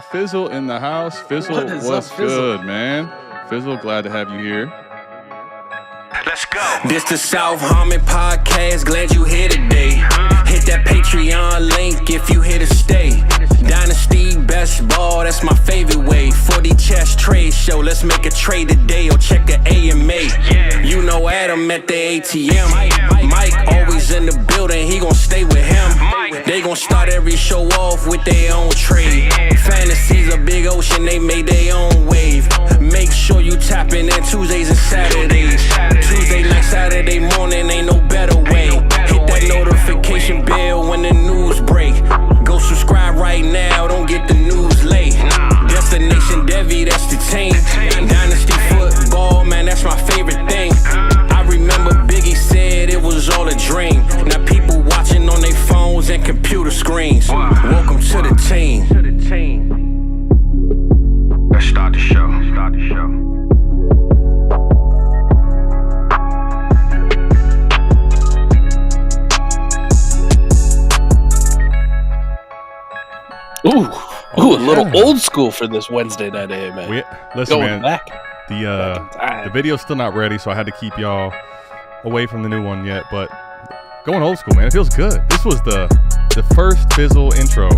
got Fizzle in the house. Fizzle, what's good, man? Fizzle, glad to have you here. Let's go. This the South Harmon Podcast. Glad you here today. Hit that Patreon link if you here to stay. Dynasty best ball, that's my favorite way. 40 chess trade show, let's make a trade today or check the AMA. You know Adam at the ATM. Mike always in the building, he gon' stay with him. They gon' start every show off with their own trade. Fantasy's a big ocean, they made their own wave. Make sure you tapping in Tuesdays and Saturdays. Tuesday night, Saturday morning, ain't no better way. Hit that notification bell when the news break. Go subscribe right now, don't get the news late. Destination Devi, that's the team. Dynasty Football, man, that's my favorite thing. I remember Biggie said it was all a dream. Now people watching on their phones and computer screens. Welcome to the team. Let's start the show. Ooh, a little old school for this Wednesday night AMA. Listen, Going man, back. The video's still not ready, so I had to keep y'all away from the new one yet. But going old school, man, it feels good. This was the first Fizzle intro.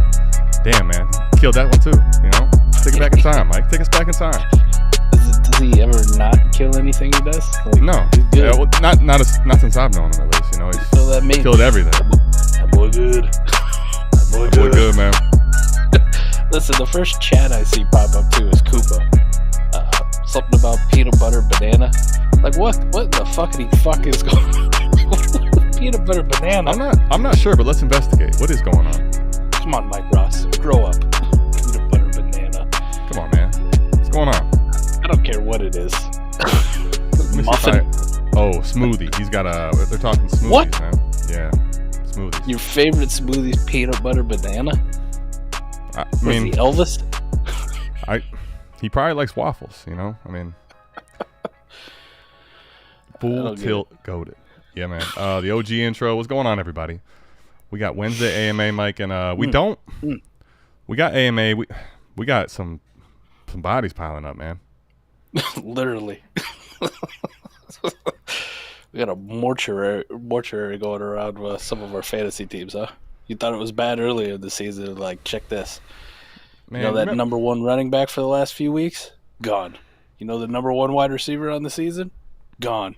Damn, man, killed that one too. You know, take it back in time, Mike. Take us back in time. Does he ever not kill anything he does? Like, No, he's good. yeah, well, not since I've known him, at least. You know, he's So that means killed everything. That boy good. That boy Boy, good, man. Listen, the first chat I see pop up too is Koopa. Something about peanut butter banana. Like what the fuckity fuck is going on? Peanut butter banana. I'm not sure, but let's investigate. What is going on? Come on, Mike Ross. Grow up. Peanut butter banana. Come on, man. What's going on? I don't care what it is. Muffin. Smoothie. He's got they're talking smoothies, What? man. Yeah, smoothies. Your favorite smoothie's peanut butter banana? I Was mean, he Elvis? he probably likes waffles, you know? I mean, full tilt goated. Yeah, man. The OG intro. What's going on, everybody? We got Wednesday AMA, Mike, and we got AMA. We got some bodies piling up, man. Literally. We got a mortuary going around with some of our fantasy teams, huh? You thought it was bad earlier this season. Like, check this. Man, you know that number one running back for the last few weeks? Gone. You know the number one wide receiver on the season? Gone.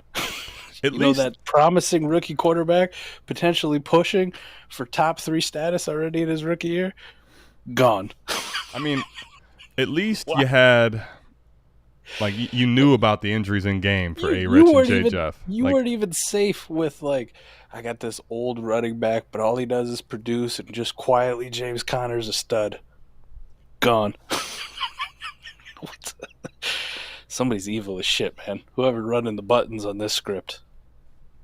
At you least know that promising rookie quarterback potentially pushing for top 3 status already in his rookie year? Gone. I mean, at least you had, like, you knew about the injuries in game for A-Rich and J. Jeff. You weren't even safe with, like, I got this old running back, but all he does is produce, and just quietly James Conner's a stud. Gone. Somebody's evil as shit, man. Whoever running the buttons on this script.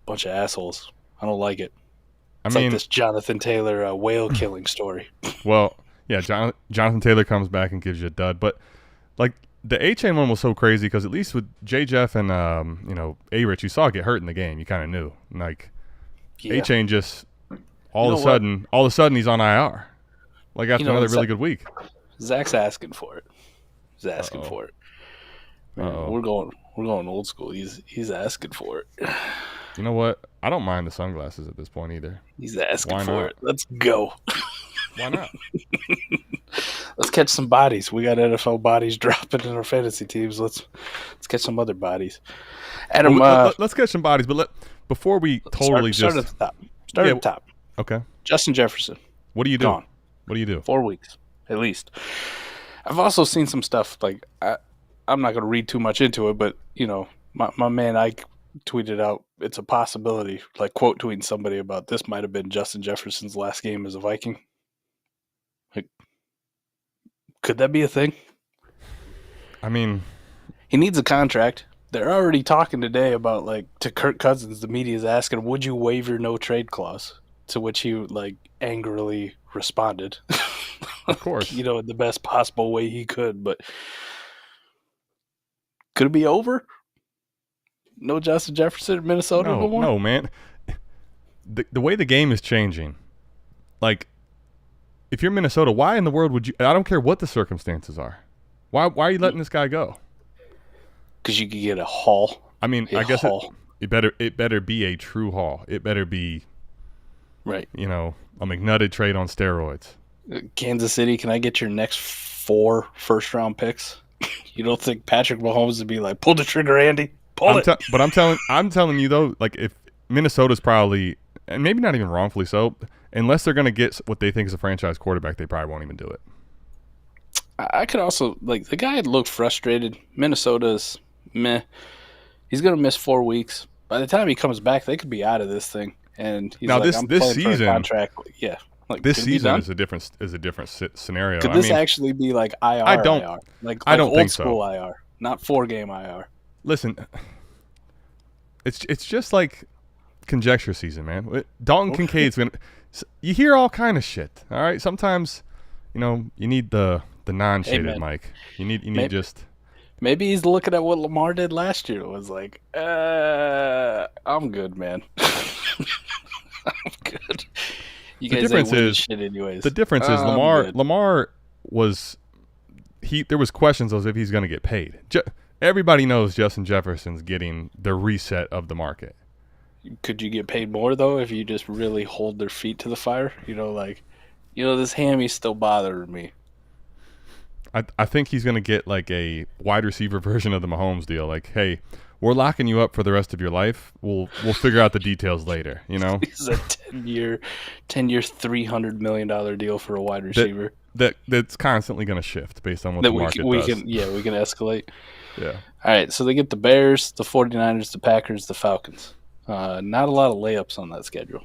Bunch of assholes. I don't like it. It's like this Jonathan Taylor whale killing story. Well, yeah, Jonathan Taylor comes back and gives you a dud. But, like, the Achane one was so crazy because at least with J. Jeff and, A-Rich, you saw it get hurt in the game. You kind of knew. Like, yeah. Achane just all of a sudden he's on IR. Like after another really good week. Zach's asking for it. He's asking for it. Man, we're going old school. He's asking for it. You know what? I don't mind the sunglasses at this point either. He's asking for it. Let's go. Why not? Let's catch some bodies. We got NFL bodies dropping in our fantasy teams. Let's catch some other bodies. Adam, let's catch some bodies, but before we totally start at the top. Start at the top. Okay. Justin Jefferson. What do you do? Gone. What do you do? 4 weeks, at least. I've also seen some stuff, like, I'm not going to read too much into it, but, you know, my man Ike tweeted out, it's a possibility, like, quote tweeting somebody about this might have been Justin Jefferson's last game as a Viking. Like, could that be a thing? I mean, he needs a contract. They're already talking today about, like, to Kirk Cousins, the media's asking, would you waive your no trade clause? To which he, like, angrily responded. Of course. You know, in the best possible way he could, but could it be over? No Justin Jefferson in Minnesota no more? No, man. The way the game is changing, like, if you're Minnesota, why in the world would you? I don't care what the circumstances are. Why are you letting this guy go? Because you could get a haul. I mean, I guess it better be a true haul. It better be, right? You know, a McNutted trade on steroids. Kansas City, can I get your next 4 first-round picks? You don't think Patrick Mahomes would be like, pull the trigger, Andy? Pull it. But I'm telling you though, like if Minnesota's probably, and maybe not even wrongfully so, unless they're going to get what they think is a franchise quarterback, they probably won't even do it. I could also, like, the guy had looked frustrated. Minnesota's meh. He's going to miss 4 weeks. By the time he comes back, they could be out of this thing. And he's now like, I'm playing season, for a contract. Yeah. Like, this season is a different scenario. Could this actually be like IR? I don't. IR? Like I don't old think school so. IR, not 4-game IR. Listen, it's just like conjecture season, man. Dalton Kincaid's gonna. You hear all kind of shit. All right, sometimes, you know, you need the non-shaded mic. You need just. Maybe he's looking at what Lamar did last year. It was like, I'm good, man. I'm good. You guys ain't winning shit anyways. The difference is Lamar was there was questions as if he's going to get paid. Everybody knows Justin Jefferson's getting the reset of the market. Could you get paid more though if you just really hold their feet to the fire? You know, like, this hammy's still bothering me. I think he's going to get like a wide receiver version of the Mahomes deal. Like, hey, we're locking you up for the rest of your life. We'll figure out the details later, you know? It's a 10-year, $300 million deal for a wide receiver. That's constantly going to shift based on what the market does. We can escalate. Yeah. All right, so they get the Bears, the 49ers, the Packers, the Falcons. Not a lot of layups on that schedule,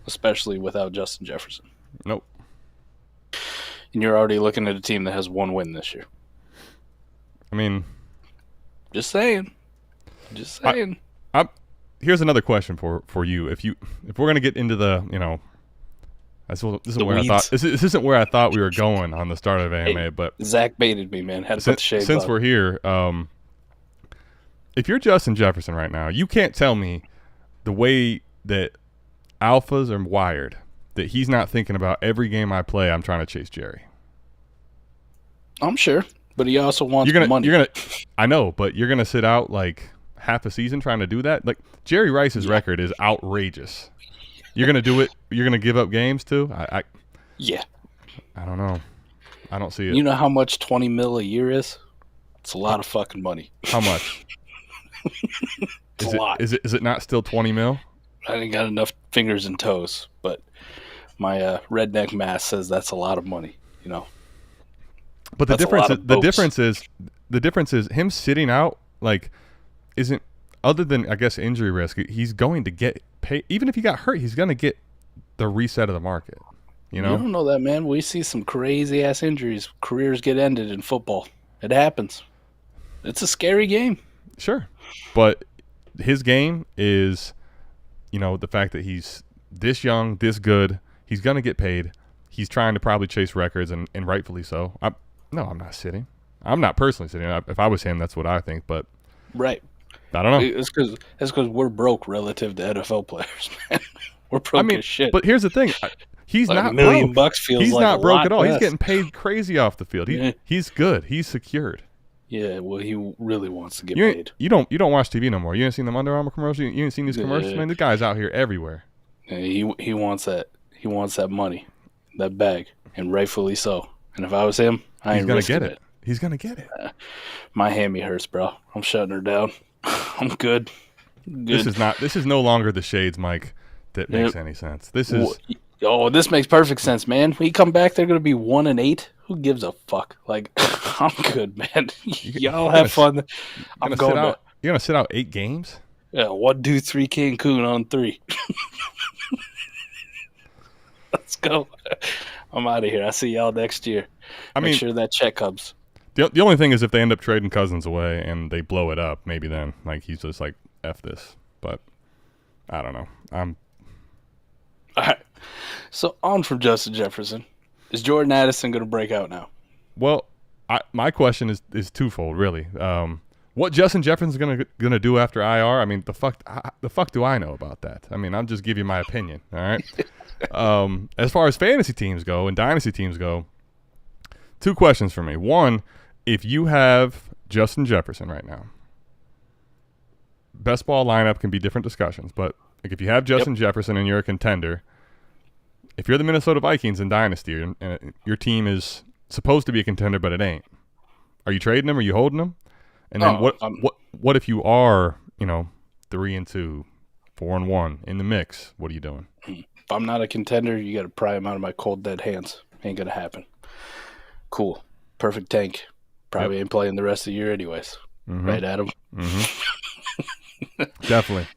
especially without Justin Jefferson. Nope. And you're already looking at a team that has 1 win this year. I mean, just saying. Here's another question for you. If we're gonna get into the, you know, this isn't where I thought we were going on the start of AMA, but Zach baited me, man. Had to put the shades since on. we're here, if you're Justin Jefferson right now, you can't tell me the way that alphas are wired that he's not thinking about every game I play. I'm trying to chase Jerry. I'm sure, but he also wants money. I know, but you're gonna sit out like half a season trying to do that. Like Jerry Rice's record is outrageous. You're gonna do it. You're gonna give up games too. I don't know. I don't see it. You know how much $20 million a year is? It's a lot of fucking money. How much? A lot. Is it not still $20 million? I ain't got enough fingers and toes, but my redneck math says that's a lot of money. You know. But the difference is him sitting out like isn't, other than I guess injury risk. He's going to get paid. Even if he got hurt, he's going to get the reset of the market. You know. You don't know that, man. We see some crazy ass injuries. Careers get ended in football. It happens. It's a scary game. Sure, but his game is, you know, the fact that he's this young, this good. He's going to get paid. He's trying to probably chase records, and rightfully so. No, I'm not sitting. I'm not personally sitting. If I was him, that's what I think. But right, I don't know. It's because we're broke relative to NFL players, man. We're broke as shit. But here's the thing: he's like not $1 million broke. Feels he's like not broke at all. Less. He's getting paid crazy off the field. He's good. He's secured. Yeah, well, he really wants to get paid. You don't watch TV no more. You ain't seen them Under Armour commercials. You ain't seen these commercials, man. The guy's out here everywhere. Yeah, he wants that. He wants that money, that bag, and rightfully so. And if I was him, He's gonna get it. He's gonna get it. My hammy hurts, bro. I'm shutting her down. I'm good. This is no longer the shades, Mike, that makes any sense. This makes perfect sense, man. When you come back, they're gonna be 1-8. Who gives a fuck? Like, I'm good, man. Y'all have fun. I'm going. You're gonna sit out 8 games? Yeah, 1, 2, 3 Cancun on 3. Let's go. I'm out of here. I'll see y'all next year. Make sure that check comes. The only thing is if they end up trading Cousins away and they blow it up, maybe then like he's just like F this. But I don't know. All right. So on from Justin Jefferson. Is Jordan Addison going to break out now? Well, my question is twofold, really. What Justin Jefferson's gonna do after IR? I mean, the fuck do I know about that? I mean, I'll just give you my opinion. All right. As far as fantasy teams go and dynasty teams go, 2 questions for me. One, if you have Justin Jefferson right now, best ball lineup can be different discussions, but like if you have Justin Jefferson and you're a contender, if you're the Minnesota Vikings in dynasty and your team is supposed to be a contender but it ain't, are you trading him? Are you holding him? And then what if you are 3-2, 4-1 in the mix? What are you doing? If I'm not a contender, you got to pry him out of my cold dead hands. Ain't gonna happen. Cool, perfect tank. Probably ain't playing the rest of the year anyways. Mm-hmm. Right, Adam? Mm-hmm. Definitely.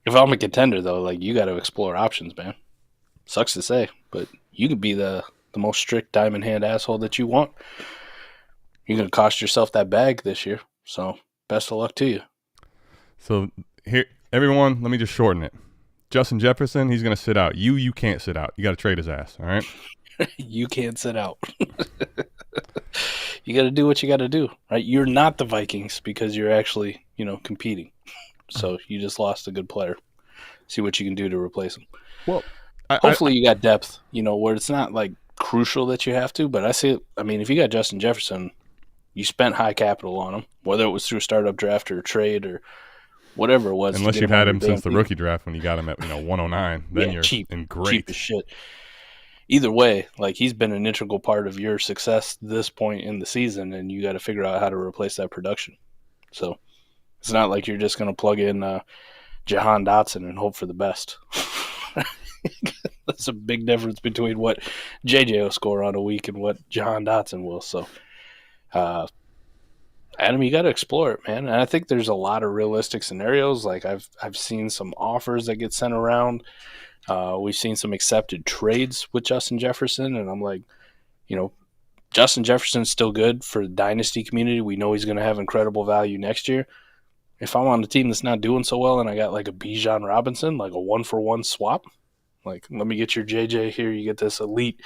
If I'm a contender though, like you got to explore options, man. Sucks to say, but you could be the most strict diamond hand asshole that you want. You're gonna cost yourself that bag this year. So best of luck to you. So here, everyone, let me just shorten it. Justin Jefferson, he's going to sit out. You can't sit out. You got to trade his ass, all right? You can't sit out. You got to do what you got to do, right? You're not the Vikings because you're actually, competing. So you just lost a good player. See what you can do to replace him. Well, hopefully you got depth, where it's not like crucial that you have to. But if you got Justin Jefferson, you spent high capital on him, whether it was through a startup draft or a trade or whatever it was. Unless you've had him since the rookie draft when you got him at 109, then you're cheap, in great. Cheap as shit. Either way, like he's been an integral part of your success this point in the season, and you got to figure out how to replace that production. So it's not like you're just going to plug in Jahan Dotson and hope for the best. That's a big difference between what JJ will score on a week and what Jahan Dotson will. So, Adam, you got to explore it, man. And I think there's a lot of realistic scenarios. Like I've seen some offers that get sent around. We've seen some accepted trades with Justin Jefferson, and I'm like, Justin Jefferson's still good for the dynasty community. We know he's going to have incredible value next year. If I'm on a team that's not doing so well and I got like a Bijan Robinson, like a 1-for-1 swap, like let me get your JJ here. You get this elite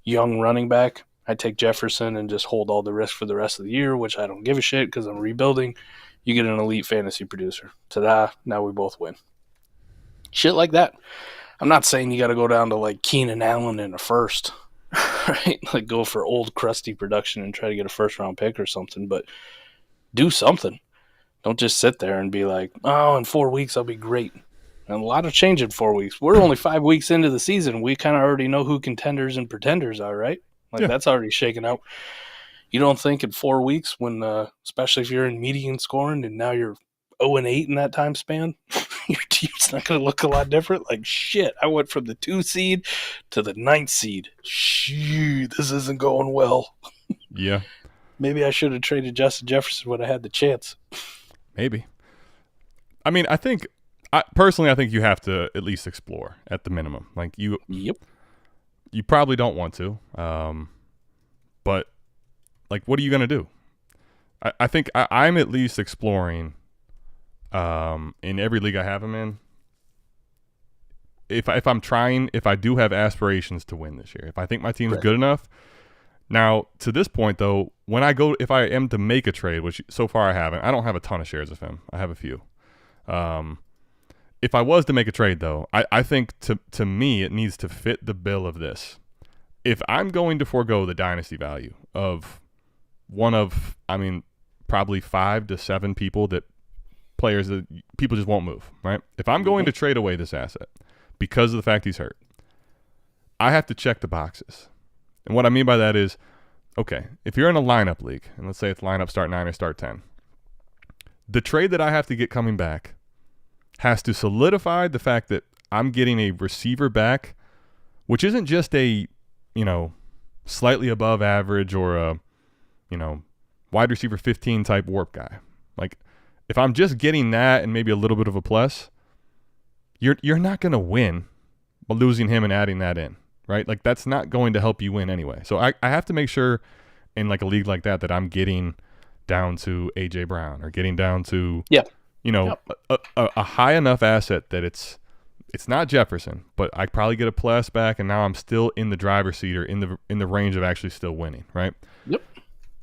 young running back. I take Jefferson and just hold all the risk for the rest of the year, which I don't give a shit because I'm rebuilding. You get an elite fantasy producer. Ta-da, now we both win. Shit like that. I'm not saying you got to go down to like Keenan Allen in a first, right? Like go for old crusty production and try to get a first-round pick or something, but do something. Don't just sit there and be like, oh, in 4 weeks I'll be great. And a lot of change in 4 weeks. We're only 5 weeks into the season. We kind of already know who contenders and pretenders are, right? Like that's already shaken out. You don't think in 4 weeks when, especially if you're in median scoring and now you're 0-8 in that time span, your team's not going to look a lot different. Like, shit, I went from the 2 seed to the 9th seed. Shoot, this isn't going well. Yeah. Maybe I should have traded Justin Jefferson when I had the chance. Maybe. I mean, I think you have to at least explore at the minimum. Like you probably don't want to, but like, what are you going to do? I think I'm at least exploring in every league I have him in. If I do have aspirations to win this year, if I think my team's good enough. Now, to this point, though, if I am to make a trade, which so far I haven't, I don't have a ton of shares of him. I have a few. If I was to make a trade, though, I think to me it needs to fit the bill of this. If I'm going to forego the dynasty value of probably 5 to 7 players that people just won't move, right? If I'm going to trade away this asset because of the fact he's hurt, I have to check the boxes. And what I mean by that is, okay, if you're in a lineup league, and let's say it's lineup start 9 or start 10, the trade that I have to get coming back has to solidify the fact that I'm getting a receiver back, which isn't just a, slightly above average or a, wide receiver 15 type warp guy. Like, if I'm just getting that and maybe a little bit of a plus, you're not going to win by losing him and adding that in. Right? Like, that's not going to help you win anyway. So I have to make sure in like a league like that I'm getting down to A.J. Brown or getting down to, a high enough asset that it's not Jefferson, but I probably get a plus back, and now I'm still in the driver's seat or in the range of actually still winning, right? Yep.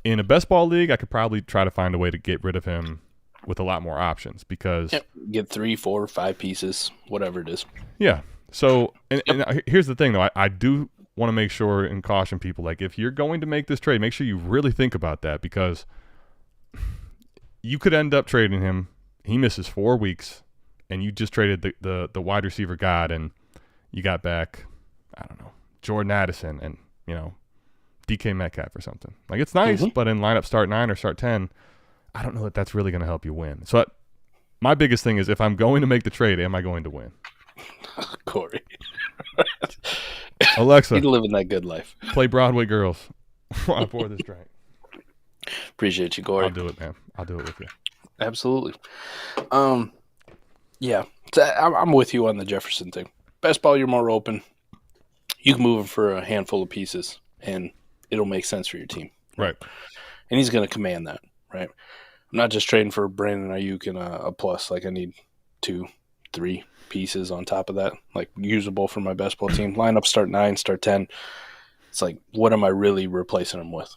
In a best ball league, I could probably try to find a way to get rid of him with a lot more options because get 3, 4, 5 pieces, whatever it is. Yeah. So, and here's the thing, though. I do want to make sure and caution people, like, if you're going to make this trade, make sure you really think about that, because you could end up trading him. He misses 4 weeks, and you just traded the wide receiver god, and you got back, I don't know, Jordan Addison and, DK Metcalf or something. Like, it's nice, but in lineup start 9 or start 10, I don't know that that's really going to help you win. So my biggest thing is, if I'm going to make the trade, am I going to win? Corey. Alexa, you're living that good life. Play Broadway Girls while I pour this drink. Appreciate you, Corey. I'll do it, man. I'll do it with you. Absolutely. Yeah, I'm with you on the Jefferson thing. Best ball, you're more open. You can move him for a handful of pieces, and it'll make sense for your team. Right. And he's going to command that, right? I'm not just trading for Brandon Aiyuk and a plus. Like, I need 2, 3 pieces on top of that, like, usable for my best ball team. Lineup start 9, start 10. It's like, what am I really replacing him with?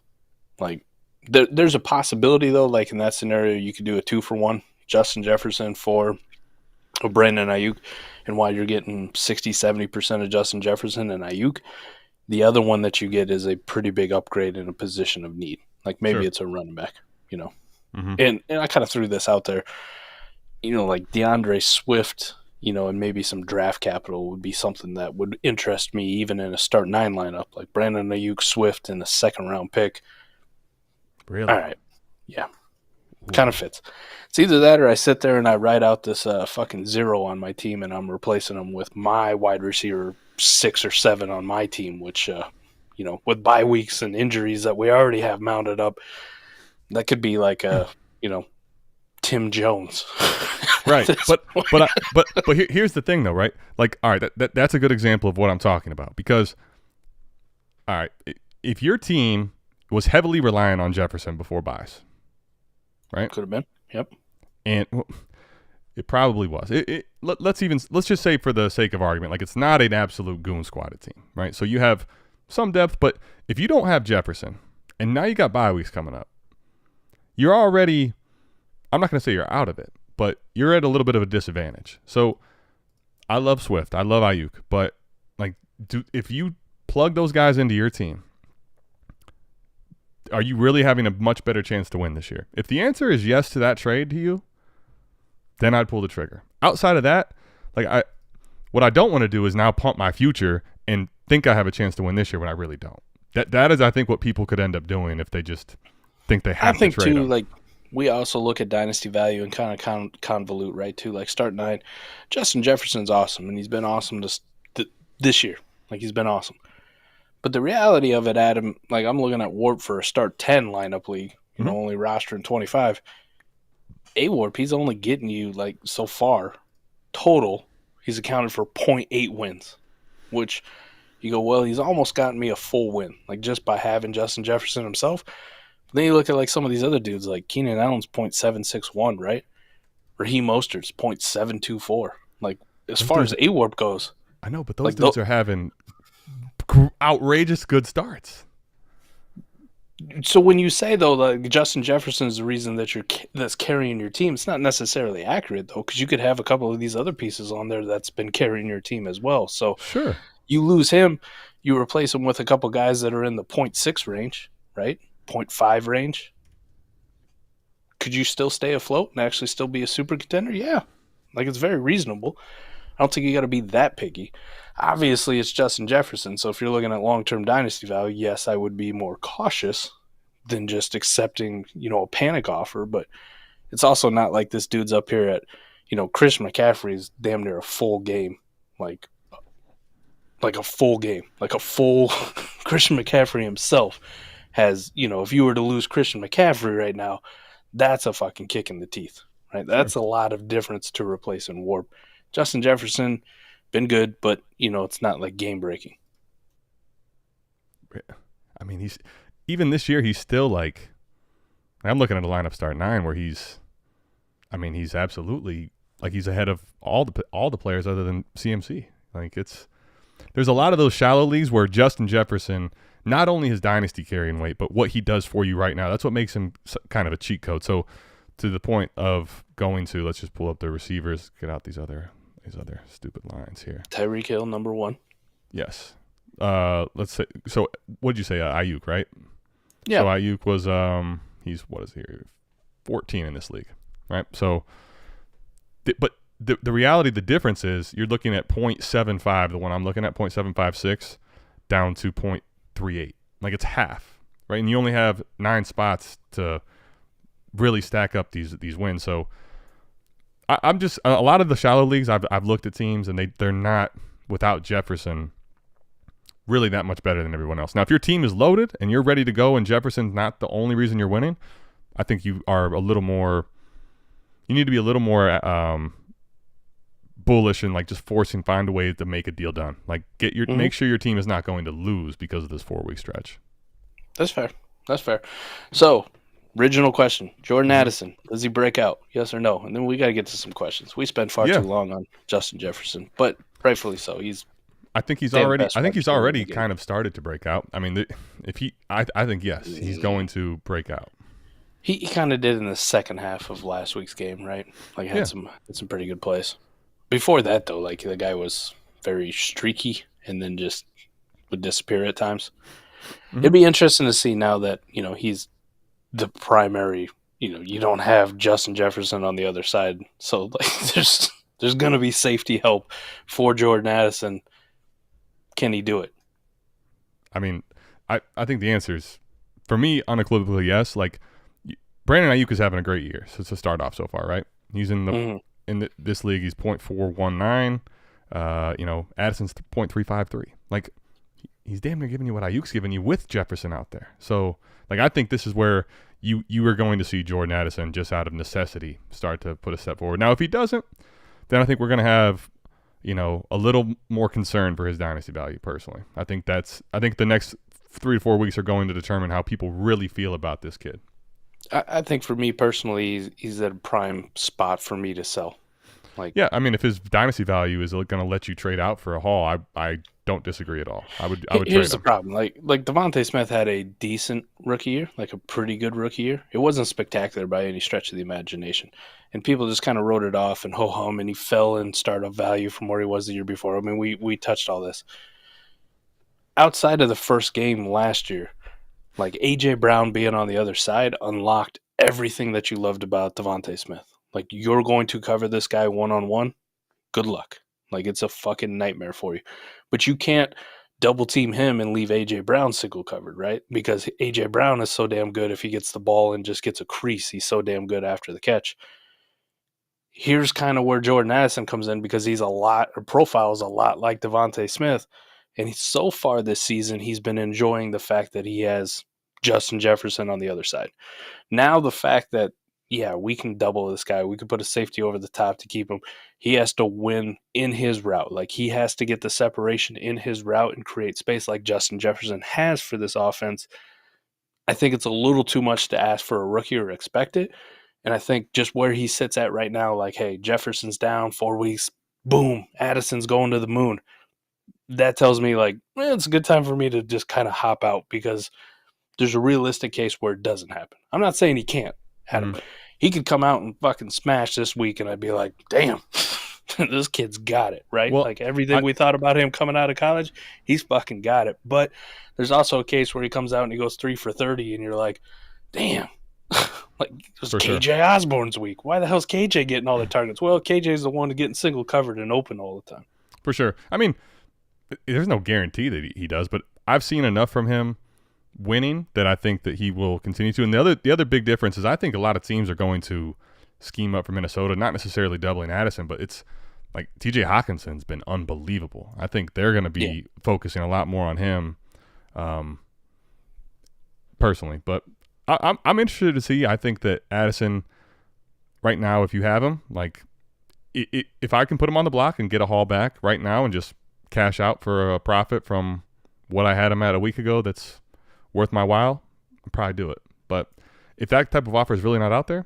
Like, there's a possibility, though, like in that scenario, you could do a 2-for-1, Justin Jefferson for a Brandon Aiyuk, and while you're getting 60-70% of Justin Jefferson and Aiyuk, the other one that you get is a pretty big upgrade in a position of need. Like, maybe it's a running back, And I kind of threw this out there, like DeAndre Swift, and maybe some draft capital would be something that would interest me even in a start 9 lineup, like Brandon Aiyuk, Swift in a 2nd-round pick. Really? All right. Yeah. Kind of fits. It's either that or I sit there and I write out this fucking 0 on my team, and I'm replacing them with my wide receiver 6 or 7 on my team, which, with bye weeks and injuries that we already have mounted up, that could be like a, Tim Jones. Right. But here's the thing, though, right? Like, all right, that's a good example of what I'm talking about, because, all right, if your team was heavily reliant on Jefferson before buys, right? Could have been. Yep. And it probably was. Let's just say, for the sake of argument, like, it's not an absolute goon squatted team, right? So you have some depth, but if you don't have Jefferson, and now you got bye weeks coming up, you're already, I'm not going to say you're out of it, but you're at a little bit of a disadvantage. So I love Swift, I love Aiyuk, but like, if you plug those guys into your team, are you really having a much better chance to win this year? If the answer is yes to that trade to you, then I'd pull the trigger. Outside of that, like, what I don't want to do is now pump my future and think I have a chance to win this year when I really don't. That is, I think, what people could end up doing if they just think they have to trade. I think, too, like, we also look at dynasty value and kind of convolute, right, too. Like, start 9, Justin Jefferson's awesome, and he's been awesome this year. Like, he's been awesome. But the reality of it, Adam, like, I'm looking at Warp for a start 10 lineup league, only rostering 25. A-Warp, he's only getting you, like, so far, total, he's accounted for 0.8 wins, which you go, well, he's almost gotten me a full win, like, just by having Justin Jefferson himself. But then you look at, like, some of these other dudes, like Keenan Allen's 0.761, right? Raheem Mostert's 0.724. Like, as far as A-Warp goes. I know, but those dudes are having outrageous good starts. So when you say, though, like, Justin Jefferson is the reason that's carrying your team, it's not necessarily accurate, though, because you could have a couple of these other pieces on there that's been carrying your team as well. So sure, you lose him, you replace him with a couple guys that are in the 0.6 range, right? 0.5 range. Could you still stay afloat and actually still be a super contender? Yeah. Like, it's very reasonable. I don't think you got to be that picky. Obviously, it's Justin Jefferson, so if you're looking at long-term dynasty value, yes, I would be more cautious than just accepting, a panic offer, but it's also not like this dude's up here at, Chris McCaffrey's damn near a full game, like a full game, like a full Christian McCaffrey himself has, if you were to lose Christian McCaffrey right now, that's a fucking kick in the teeth, right? That's a lot of difference to replace in Warp. Justin Jefferson, been good, but, it's not like game-breaking. I mean, even this year, he's still like, I'm looking at a lineup start 9 where he's absolutely, like, he's ahead of all the players other than CMC. Like, there's a lot of those shallow leagues where Justin Jefferson, not only his dynasty carrying weight, but what he does for you right now, that's what makes him kind of a cheat code. So to the point of going to, let's just pull up the receivers, get out these other these other stupid lines here. Tyreek Hill, number 1. Yes. Let's say. So, what did you say? Aiyuk, right? Yeah. So Aiyuk was he's what is he? 14 in this league, right? So, but the reality, the difference is you're looking at 0.75. The one I'm looking at, 0.756, down to 0.38. Like it's half, right? And you only have 9 spots to really stack up these wins. So I'm just a lot of the shallow leagues I've looked at teams and they're not without Jefferson really that much better than everyone else. Now, if your team is loaded and you're ready to go and Jefferson's not the only reason you're winning, I think you are a little more. You need to be a little more bullish and like just find a way to make a deal done. Like make sure your team is not going to lose because of this 4-week stretch. That's fair. So, original question: Jordan Addison, does he break out? Yes or no? And then we got to get to some questions. We spent far too long on Justin Jefferson, but rightfully so. I think he's already kind of started to break out. I mean, I think yes, he's going to break out. He kind of did in the second half of last week's game, right? Like had some pretty good plays. Before that, though, like the guy was very streaky and then just would disappear at times. Mm-hmm. It'd be interesting to see now that he's the primary. You don't have Justin Jefferson on the other side, so like there's going to be safety help for Jordan Addison. Can he do it? I mean, I think the answer is, for me, unequivocally yes. Like, Brandon Aiyuk is having a great year to start off so far, right? He's in this league. He's 0.419. Addison's 0.353. Like, he's damn near giving you what Ayuk's giving you with Jefferson out there. So, like, I think this is where you are going to see Jordan Addison just out of necessity start to put a step forward. Now, if he doesn't, then I think we're going to have a little more concern for his dynasty value personally. I think the next 3 to 4 weeks are going to determine how people really feel about this kid. I think for me personally, he's at a prime spot for me to sell. Like, yeah, I mean, if his dynasty value is going to let you trade out for a haul, I don't disagree at all. I would Here's trade the him. problem. Like DeVonta Smith had a decent rookie year, like a pretty good rookie year. It wasn't spectacular by any stretch of the imagination. And people just kind of wrote it off and ho-hum, and he fell in startup value from where he was the year before. I mean, we touched all this. Outside of the first game last year, like A.J. Brown being on the other side unlocked everything that you loved about DeVonta Smith. Like, you're going to cover this guy one-on-one, good luck. Like, it's a fucking nightmare for you. But you can't double team him and leave A.J. Brown single covered, right? Because A.J. Brown is so damn good if he gets the ball and just gets a crease. He's so damn good after the catch. Here's kind of where Jordan Addison comes in, because profiles a lot like DeVonta Smith. And so far this season, he's been enjoying the fact that he has Justin Jefferson on the other side. Now the fact that, we can double this guy. We could put a safety over the top to keep him. He has to win in his route. Like, he has to get the separation in his route and create space like Justin Jefferson has for this offense. I think it's a little too much to ask for a rookie or expect it. And I think just where he sits at right now, like, hey, Jefferson's down 4 weeks. Boom, Addison's going to the moon. That tells me, like, it's a good time for me to just kind of hop out, because there's a realistic case where it doesn't happen. I'm not saying he can't, Adam. He could come out and fucking smash this week, and I'd be like, damn, this kid's got it, right? Well, like, everything we thought about him coming out of college, he's fucking got it. But there's also a case where he comes out and he goes 3 for 30, and you're like, damn. Like, it was KJ Osborne's week. Why the hell's KJ getting all the targets? Well, KJ's the one getting single covered and open all the time. For sure. I mean, there's no guarantee that he does, but I've seen enough from him winning that I think that he will continue to. And the other big difference is I think a lot of teams are going to scheme up for Minnesota, not necessarily doubling Addison, but it's like TJ Hawkinson's been unbelievable. I think they're going to be focusing a lot more on him personally. But I'm interested to see. I think that Addison right now, if you have him, like if I can put him on the block and get a haul back right now and just cash out for a profit from what I had him at a week ago that's worth my while, I'll probably do it. But if that type of offer is really not out there,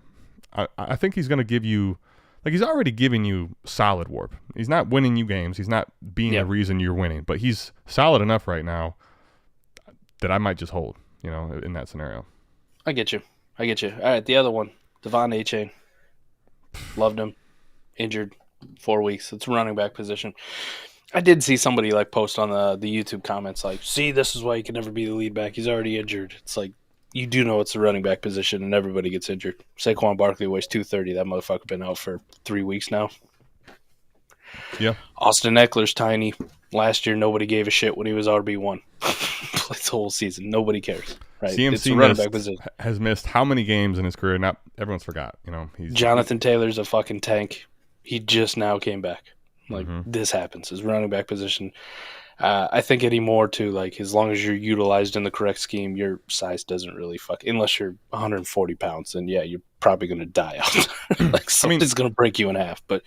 I think he's going to give you, like, he's already giving you solid warp. He's not winning you games. He's not being the reason you're winning, but he's solid enough right now that I might just hold, in that scenario. I get you. All right, the other one, Devon Achane. Loved him. Injured. 4 weeks. It's running back position. I did see somebody like post on the YouTube comments like, see, this is why you can never be the lead back. He's already injured. It's like, you do know it's the running back position and everybody gets injured. Saquon Barkley weighs 230. That motherfucker been out for 3 weeks now. Yeah. Austin Eckler's tiny. Last year, nobody gave a shit when he was RB1. Played the whole season. Nobody cares. Right? CMC has missed how many games in his career? Not everyone's forgot. Jonathan Taylor's a fucking tank. He just now came back. This happens. His running back position. I think anymore too. Like as long as you're utilized in the correct scheme, your size doesn't really unless you're 140 pounds. Then yeah, you're probably gonna die out. Something's gonna break you in half. But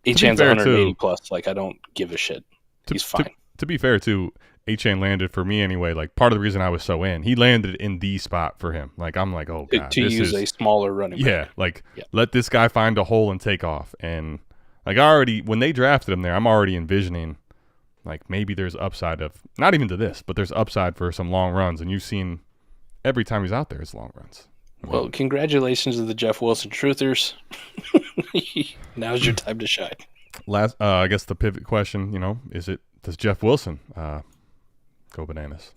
Achane's 180 plus. Like I don't give a shit. He's fine. To be fair too, Achane landed for me anyway. Like part of the reason I was so he landed in the spot for him. Like I'm like, oh god, to use a smaller running back. Yeah, let this guy find a hole and take off. And like when they drafted him there, I'm already envisioning like maybe there's upside of not even to this, but there's upside for some long runs. And you've seen every time he's out there, it's long runs. Well, congratulations to the Jeff Wilson truthers. Now's your time to shine. I guess the pivot question, does Jeff Wilson go bananas?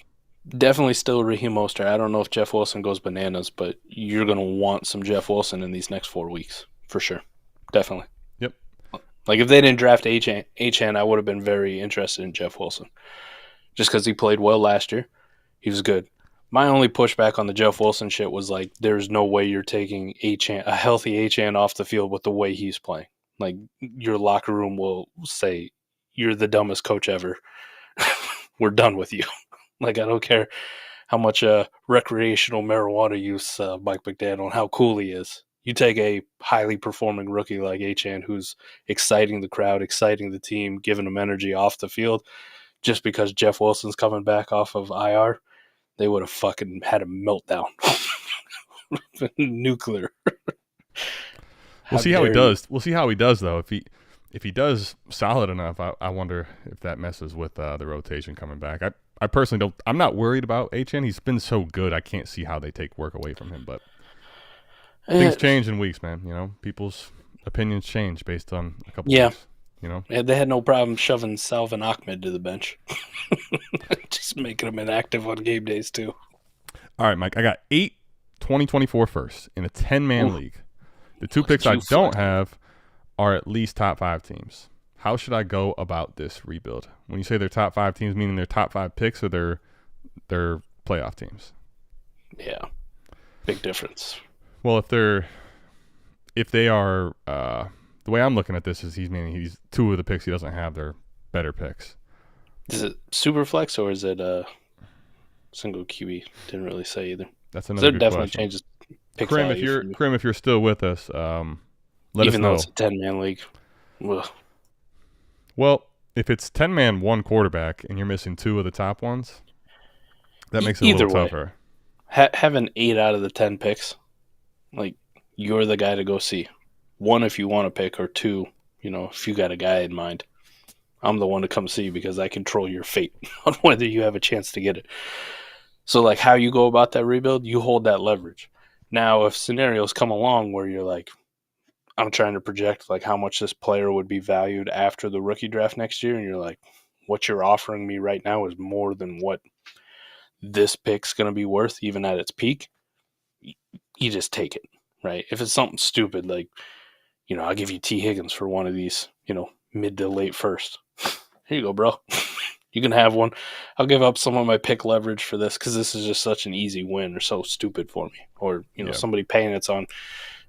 Definitely still Raheem Mostert. I don't know if Jeff Wilson goes bananas, but you're going to want some Jeff Wilson in these next 4 weeks for sure. Definitely. Yep. Like if they didn't draft Achane, I would have been very interested in Jeff Wilson. Just because he played well last year. He was good. My only pushback on the Jeff Wilson shit was like, there's no way you're taking a healthy Achane off the field with the way he's playing. Like your locker room will say, you're the dumbest coach ever. We're done with you. Like, I don't care how much recreational marijuana use Mike McDaniel and how cool he is. You take a highly performing rookie like Achane who's exciting the crowd, exciting the team, giving them energy off the field, just because Jeff Wilson's coming back off of IR, they would have fucking had a meltdown. Nuclear. We'll see how he does. We'll see how he does, though. If he does solid enough, I wonder if that messes with the rotation coming back. I personally don't. I'm not worried about Achane. He's been so good. I can't see how they take work away from him. But things change in weeks, man. People's opinions change based on a couple weeks. Yeah, they had no problem shoving Salvin Ahmed to the bench. Just making him inactive on game days, too. All right, Mike. I got 8 2024 firsts in a 10-man league. The 2 picks I don't have are at least top 5 teams. How should I go about this rebuild? When you say they're top 5 teams, meaning they're top 5 picks or they're playoff teams? Yeah, big difference. Well, if they are, the way I'm looking at this is he's 2 of the picks he doesn't have. They're better picks. Is it Superflex or is it single QB? Didn't really say either. That's another good definitely question. Changes pick Krim, value if you're still with us, let us know. Even though it's a 10-man league. Ugh. Well, if it's 10-man 1 quarterback and you're missing 2 of the top ones, that makes it a little tougher. Having 8 out of the 10 picks, like you're the guy to go see. 1 if you want to pick, or 2, if you got a guy in mind. I'm the one to come see because I control your fate on whether you have a chance to get it. So, like, how you go about that rebuild, you hold that leverage. Now, if scenarios come along where you're like, I'm trying to project like how much this player would be valued after the rookie draft next year, and you're like, what you're offering me right now is more than what this pick's going to be worth, even at its peak, you just take it, right? If it's something stupid like, I'll give you T. Higgins for one of these, mid to late first. Here you go, bro. You can have one. I'll give up some of my pick leverage for this because this is just such an easy win or so stupid for me. Or, somebody paying it's on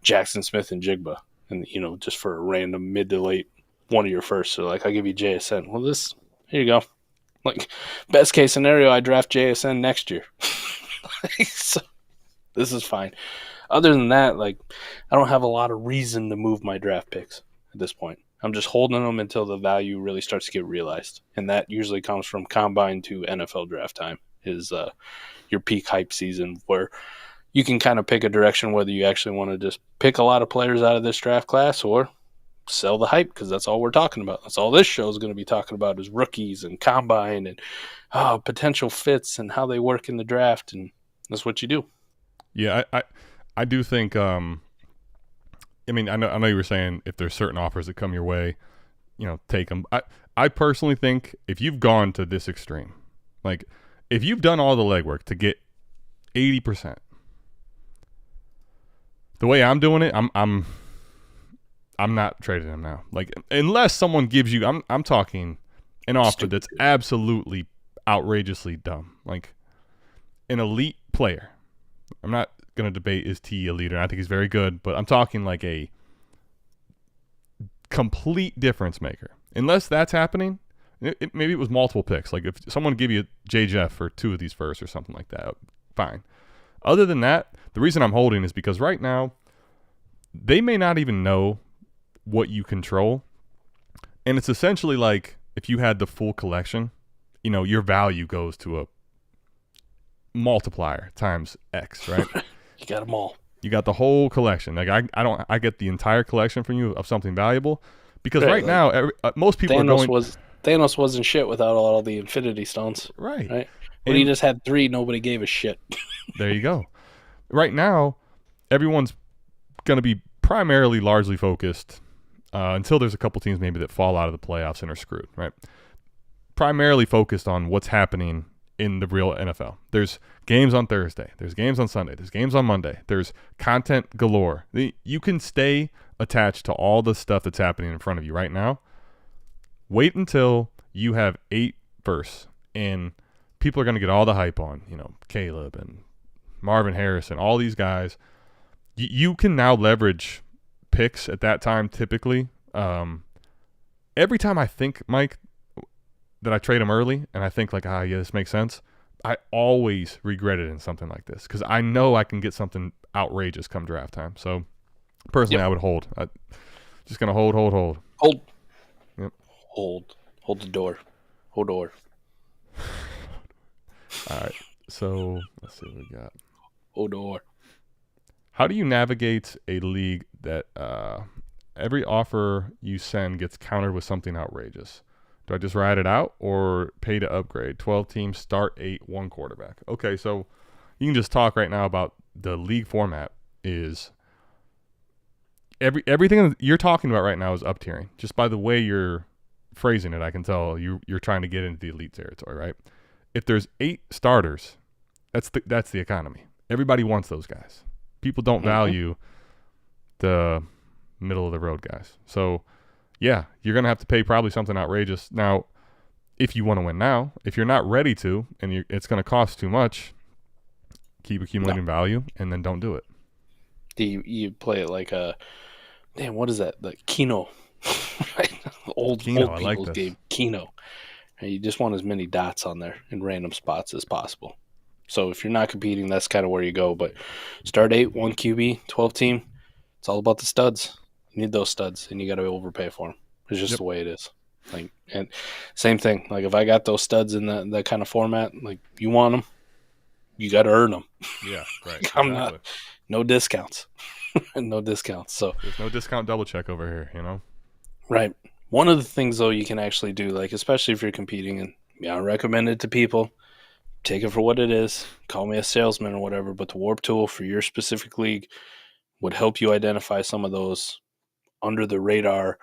Jaxon Smith-Njigba and, just for a random mid to late one of your first. So, like, I'll give you JSN. Well, here you go. Like, best case scenario, I draft JSN next year. So, this is fine. Other than that, like, I don't have a lot of reason to move my draft picks at this point. I'm just holding them until the value really starts to get realized. And that usually comes from combine to NFL draft time is your peak hype season where you can kind of pick a direction whether you actually want to just pick a lot of players out of this draft class or sell the hype because that's all we're talking about. That's all this show is going to be talking about is rookies and combine and potential fits and how they work in the draft. And that's what you do. Yeah, I do think I mean, I know you were saying if there's certain offers that come your way, take them. I personally think if you've gone to this extreme, like if you've done all the legwork to get 80%, the way I'm doing it, I'm not trading him now. Like unless someone gives you, I'm talking an offer that's absolutely outrageously dumb, like an elite player. I'm not going to debate is T elite, and I think he's very good, but I'm talking like a complete difference maker. Unless that's happening, maybe it was multiple picks. Like if someone give you J. Jeff for 2 of these first or something like that, fine. Other than that, the reason I'm holding is because right now they may not even know what you control, and it's essentially like if you had the full collection, your value goes to a multiplier times X, right? You got them all. You got the whole collection. Like I get the entire collection from you of something valuable because right now most people Thanos wasn't shit without all the Infinity Stones. Right. When he just had 3, nobody gave a shit. There you go. Right now, everyone's going to be primarily largely focused until there's a couple teams maybe that fall out of the playoffs and are screwed, right? Primarily focused on what's happening in the real NFL. There's games on Thursday. There's games on Sunday. There's games on Monday. There's content galore. You can stay attached to all the stuff that's happening in front of you right now. Wait until you have 8 firsts, and people are going to get all the hype on, Caleb and Marvin Harrison, all these guys. You can now leverage picks at that time typically. Every time I think, Mike, that I trade them early and I think like, yeah, this makes sense, I always regret it in something like this because I know I can get something outrageous come draft time. So personally, I would hold. Just going to hold. Hold. Yep. Hold the door. Hold door. All right. So let's see what we got. Hold door. How do you navigate a league that every offer you send gets countered with something outrageous? Do I just ride it out or pay to upgrade? 12 teams, start 8, 1 quarterback. Okay, so you can just talk right now about the league format is everything you're talking about right now is up tiering. Just by the way you're phrasing it, I can tell you're trying to get into the elite territory, right? If there's 8 starters, that's the economy. Everybody wants those guys. People don't value the middle of the road guys. So yeah, you're going to have to pay probably something outrageous. Now, if you want to win now, if you're not ready to, and it's going to cost too much, keep accumulating value, and then don't do it. You play it like what is that? The Keno. old people's like game, Keno. And you just want as many dots on there in random spots as possible. So if you're not competing, that's kind of where you go. But start 8, 1 QB, 12 team. It's all about the studs. You need those studs, and you got to overpay for them. It's just the way it is. Like, and same thing. Like if I got those studs in that kind of format, like you want them, you got to earn them. Yeah, right. I'm not. No discounts. No discounts. So there's no discount double check over here. Right. One of the things though you can actually do, like especially if you're competing, and I recommend it to people. Take it for what it is. Call me a salesman or whatever, but the warp tool for your specific league would help you identify some of those under the radar,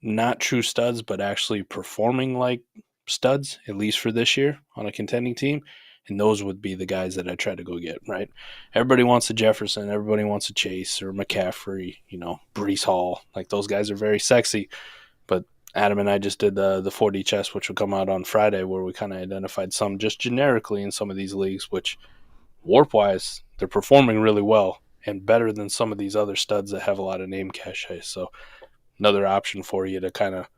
not true studs, but actually performing like studs, at least for this year on a contending team. And those would be the guys that I try to go get, right? Everybody wants a Jefferson. Everybody wants a Chase or McCaffrey, Breece Hall. Like those guys are very sexy. But Adam and I just did the 4D chess, which will come out on Friday, where we kind of identified some just generically in some of these leagues, which warp-wise, they're performing really well and better than some of these other studs that have a lot of name cachet. So another option for you to kind of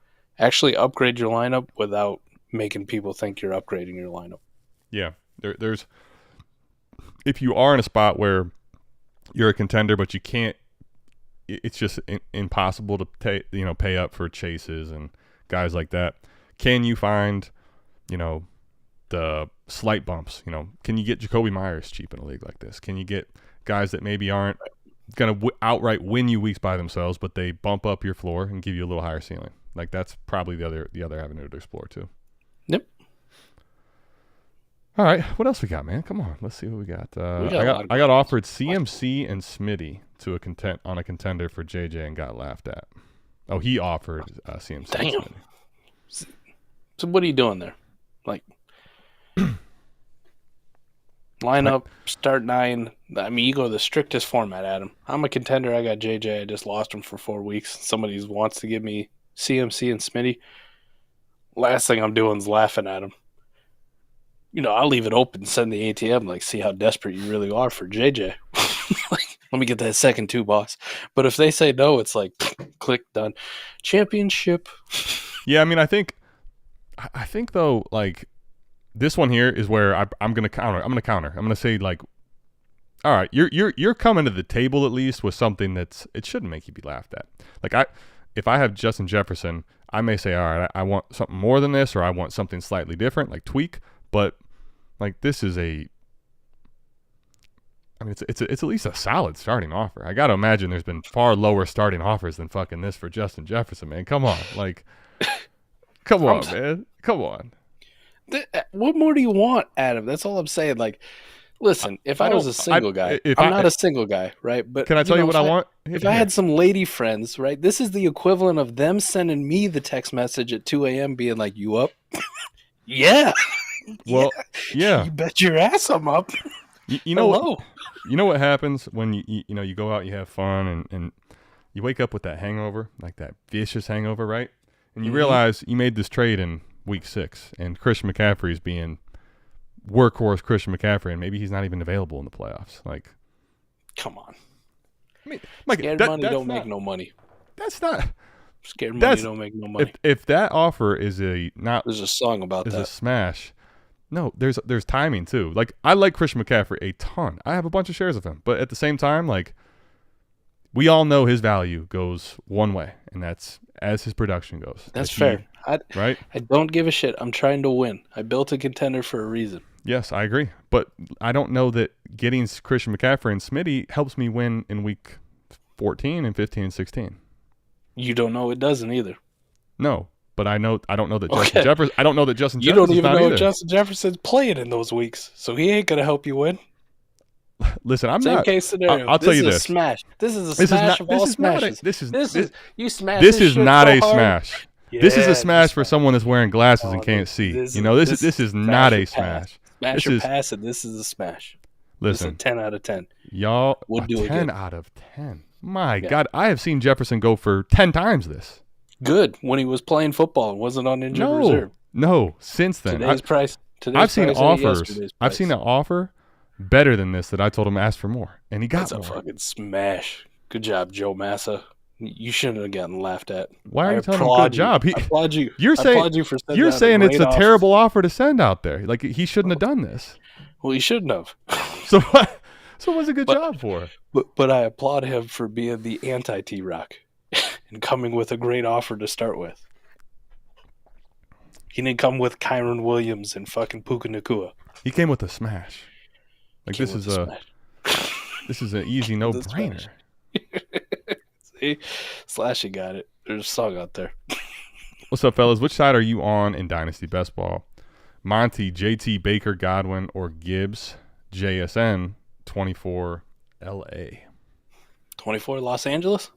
actually upgrade your lineup without making people think you're upgrading your lineup. Yeah. There's if you are in a spot where you're a contender, but you can't, it's just impossible to pay up for chases and guys like that. Can you find, the slight bumps? Can you get Jacoby Myers cheap in a league like this? Can you get guys that maybe aren't going to outright win you weeks by themselves, but they bump up your floor and give you a little higher ceiling? Like that's probably the other avenue to explore too. Yep. All right, what else we got, man? Come on, let's see what we got. I got offered CMC and Smitty to on a contender for JJ and got laughed at. Oh, he offered CMC. Damn. And Smitty. So what are you doing there? Like, line up, start 9. I mean, you go to the strictest format, Adam. I'm a contender. I got JJ. I just lost him for 4 weeks. Somebody wants to give me CMC and Smitty. Last thing I'm doing is laughing at him. I'll leave it open, send the ATM, like, see how desperate you really are for JJ. Like, let me get that second 2, boss. But if they say no, it's like, click, done. Championship. Yeah, I mean, I think though, like, this one here is where I'm gonna counter. I'm gonna say, like, all right, you're coming to the table at least with something it shouldn't make you be laughed at. Like, if I have Justin Jefferson, I may say, all right, I want something more than this, or I want something slightly different, like tweak. But like, this is it's at least a solid starting offer. I got to imagine there's been far lower starting offers than fucking this for Justin Jefferson, man. Come on. Like, come on, man. Come on. What more do you want, Adam? That's all I'm saying. Like, listen, if I was a single guy, I'm not a single guy, right? But can I tell you what I want? If I had some lady friends, right, this is the equivalent of them sending me the text message at 2 a.m. being like, you up? Yeah. Well, yeah. You bet your ass I'm up. You know what happens when you go out, you have fun, and you wake up with that hangover, like that vicious hangover, right? And you realize you made this trade in week 6, and Christian McCaffrey is being workhorse Christian McCaffrey, and maybe he's not even available in the playoffs. Like, come on. I mean, like, scared money don't make no money. That's not. Scared money don't make no money. If that offer is there's a song about that. Is a smash. No, there's timing too. Like, I like Christian McCaffrey a ton. I have a bunch of shares of him, but at the same time, like, we all know his value goes one way, and that's as his production goes. That's fair. Right? I don't give a shit. I'm trying to win. I built a contender for a reason. Yes, I agree. But I don't know that getting Christian McCaffrey and Smitty helps me win in week 14 and 15 and 16. You don't know it doesn't either. No, but I don't know that Justin Jefferson. I don't know that Justin You Jefferson's don't even know either. Justin Jefferson's playing in those weeks, so he ain't gonna help you win. Listen, I'm Same not. case scenario. I'll tell you this. This is a smash. This is a smash of all smashes. You smash. This is not a smash. Yeah, this is a smash for someone that's wearing glasses and can't see. This is not a smash. Smash or pass, and this is a smash. Listen, this is a 10 out of 10. Y'all, we'll do 10 out of 10. My God, I have seen Jefferson go for 10 times this. Good, when he was playing football and wasn't on injured reserve. No, since then. I've seen offers. I've seen an offer better than this that I told him to ask for more, and he got more. That's a fucking smash. Good job, Joe Massa. You shouldn't have gotten laughed at. Why are you telling him good job? I applaud you. You're saying it's a terrible offer to send out there. Like, he shouldn't have done this. Well, he shouldn't have. So what? So what's a good job for? But I applaud him for being the anti-T-Rock and coming with a great offer to start with. He didn't come with Kyron Williams and fucking Puka Nacua. He came with a smash. Like, this is an easy no-brainer. See? Slashy got it. There's a song out there. What's up, fellas? Which side are you on in Dynasty Best Ball? Monty, JT, Baker, Godwin, or Gibbs? JSN, 24, LA. 24, Los Angeles?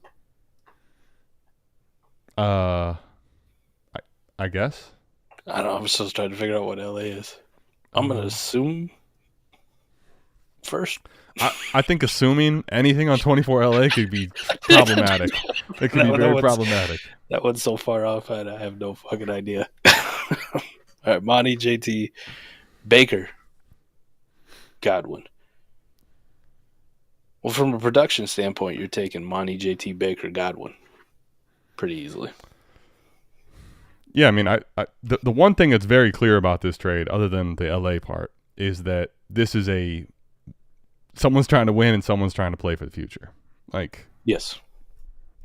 I guess. I don't know. I'm still trying to figure out what LA is. I'm going to assume first. I think assuming anything on 24 LA could be problematic. It could be very problematic. That one's so far off, I have no fucking idea. All right, Monty, JT, Baker, Godwin. Well, from a production standpoint, you're taking Monty, JT, Baker, Godwin pretty easily. Yeah, I mean, the one thing that's very clear about this trade, other than the LA part, is that this is someone's trying to win and someone's trying to play for the future. Like, yes.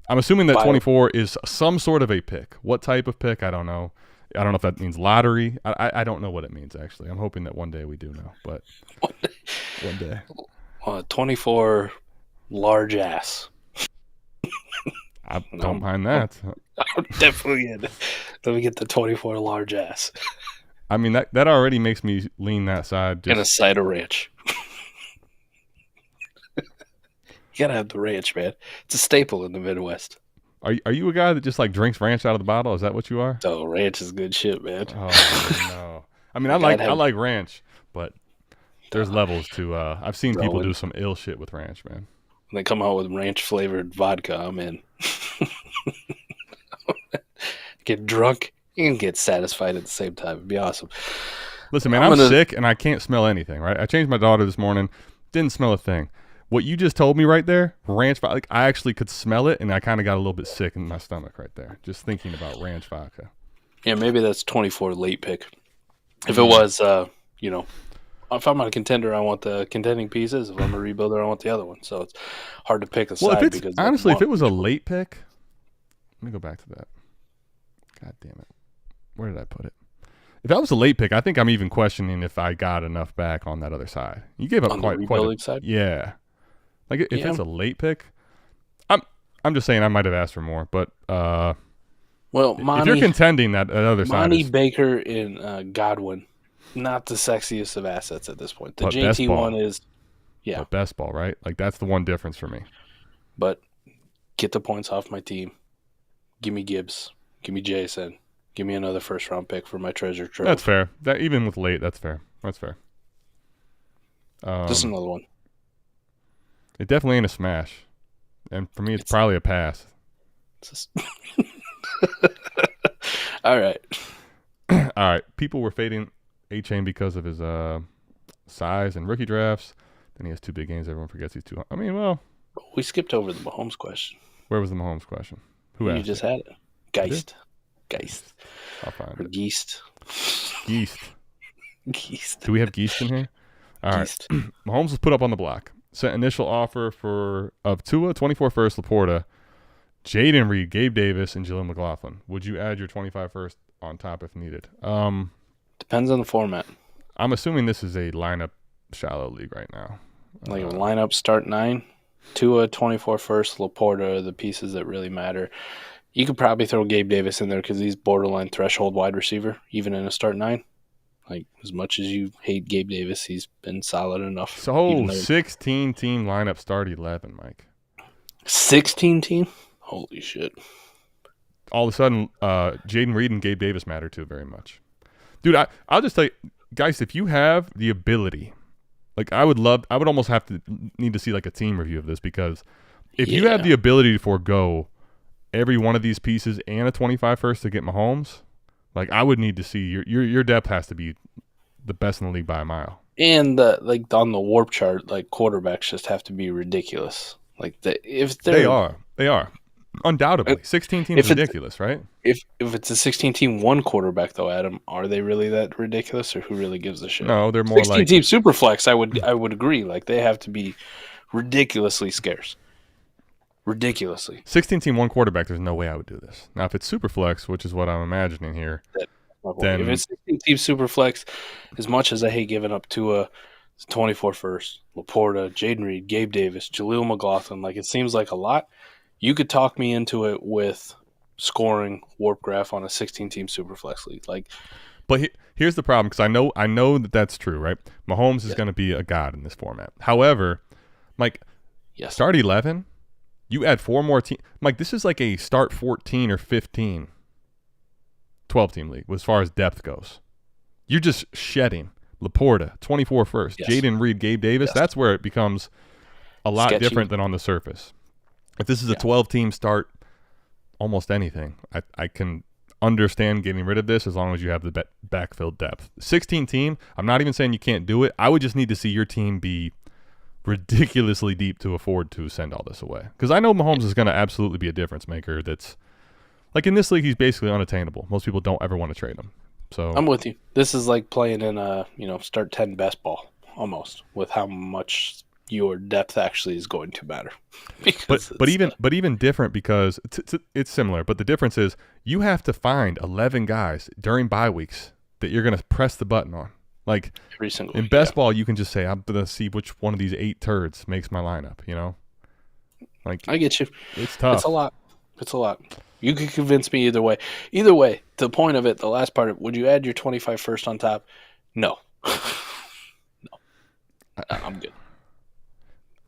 I'm assuming that 24 is some sort of a pick. What type of pick? I don't know. I don't know if that means lottery. I don't know what it means, actually. I'm hoping that one day we do know, but one day. 24 large ass. I don't mind that. I'm definitely in. Let me get the 24 large ass. I mean, that already makes me lean that side. And a side of ranch. You gotta have the ranch, man. It's a staple in the Midwest. Are you a guy that just like drinks ranch out of the bottle? Is that what you are? Oh, ranch is good shit, man. Oh no. I mean, I like ranch, but there's levels to. I've seen people do some ill shit with ranch, man. When they come out with ranch flavored vodka, I'm in. Get drunk and get satisfied at the same time. It'd be awesome. Listen, man, I'm sick and I can't smell anything. Right? I changed my daughter this morning. Didn't smell a thing. What you just told me right there, ranch vodka, like, I actually could smell it, and I kind of got a little bit sick in my stomach right there, just thinking about ranch vodka. Yeah, maybe that's 24 late pick. If it was, if I'm on a contender, I want the contending pieces. If I'm a rebuilder, I want the other one. So it's hard to pick a side. Because honestly, if it was a late pick, let me go back to that. God damn it. Where did I put it? If that was a late pick, I think I'm even questioning if I got enough back on that other side. You gave up on quite the rebuilding a side? Yeah. Like if it's a late pick, I'm just saying I might have asked for more, but if you're contending that other side, Monty Baker and Godwin, not the sexiest of assets at this point. The JT one is, but best ball, right? Like that's the one difference for me. But get the points off my team. Give me Gibbs. Give me Jason. Give me another first round pick for my treasure trove. That's fair. That even with late, that's fair. That's fair. Just another one. It definitely ain't a smash. And for me, it's probably a pass. All right. All right. People were fading Achane because of his size and rookie drafts. Then he has 2 big games. Everyone forgets he's 200. I mean, well. We skipped over the Mahomes question. Where was the Mahomes question? Who asked? You just had it. Geist. I'll find it. Geist. Do we have Geist in here? All right. Mahomes was put up on the block. Sent initial offer of Tua, 24 first, LaPorta, Jaden Reed, Gabe Davis, and Jaleel McLaughlin. Would you add your 25 first on top if needed? Depends on the format. I'm assuming this is a lineup shallow league right now. Like a lineup start 9, Tua, 24 first, LaPorta are the pieces that really matter. You could probably throw Gabe Davis in there because he's borderline threshold wide receiver, even in a start 9. Like, as much as you hate Gabe Davis, he's been solid enough. So, 16-team lineup start 11, Mike. 16-team? Holy shit. All of a sudden, Jaden Reed and Gabe Davis matter too very much. Dude, I'll just tell you, guys, if you have the ability, like I would almost have to need to see like a team review of this because if you have the ability to forego every one of these pieces and a 25 first to get Mahomes, like I would need to see your depth has to be the best in the league by a mile. And like on the warp chart, like quarterbacks just have to be ridiculous. Like they are undoubtedly 16 teams ridiculous, right? If it's a 16-team one quarterback though, Adam, are they really that ridiculous, or who really gives a shit? No, they're more 16-team Superflex. I would agree. Like they have to be ridiculously scarce. Ridiculously. 16-team one quarterback, there's no way I would do this. Now, if it's Superflex, which is what I'm imagining here, then if it's 16-team Superflex, as much as I hate giving up to a 24 first, LaPorta, Jaden Reed, Gabe Davis, Jaleel McLaughlin, like it seems like a lot. You could talk me into it with scoring warp graph on a 16-team Superflex league. Like, but here's the problem, because I know that's true, right? Mahomes is going to be a god in this format. However, Mike, start 11. You add 4 more teams. Like, this is like a start 14 or 15 12-team league as far as depth goes. You're just shedding LaPorta, 24 first, Jaden Reed, Gabe Davis. That's where it becomes a lot different than on the surface. If this is a 12-team start, almost anything, I can understand getting rid of this as long as you have the backfield depth. 16-team, I'm not even saying you can't do it. I would just need to see your team be ridiculously deep to afford to send all this away. Because I know Mahomes is going to absolutely be a difference maker. That's like in this league, he's basically unattainable. Most people don't ever want to trade him. So I'm with you. This is like playing in a start 10 best ball almost, with how much your depth actually is going to matter. but even different because it's similar. But the difference is you have to find 11 guys during bye weeks that you're going to press the button on. Like every single in best ball, you can just say, I'm going to see which one of these 8 turds makes my lineup, Like I get you. It's tough. It's a lot. It's a lot. You could convince me either way. Either way, the point of it, the last part, would you add your 25 first on top? No. No. I'm good.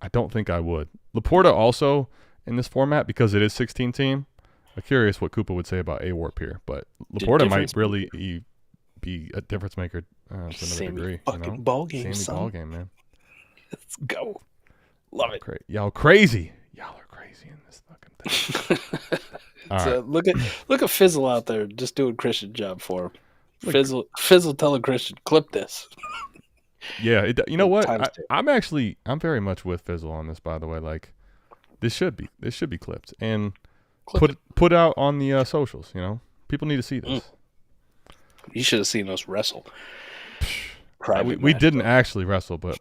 I don't think I would. LaPorta also in this format, because it is 16 team. I'm curious what Koopa would say about A-Warp here, but LaPorta might really be a difference maker to another degree. Fucking ball game, Sammy ball game, man. Let's go. Love it. Y'all crazy. Y'all are crazy in this fucking thing. Right. Look at Fizzle out there just doing Christian job for him. Fizzle telling Christian, clip this. Yeah, you know what? I'm very much with Fizzle on this, by the way. Like, this should be clipped and put out on the socials. You know, people need to see this. You should have seen us wrestle. We didn't actually wrestle, but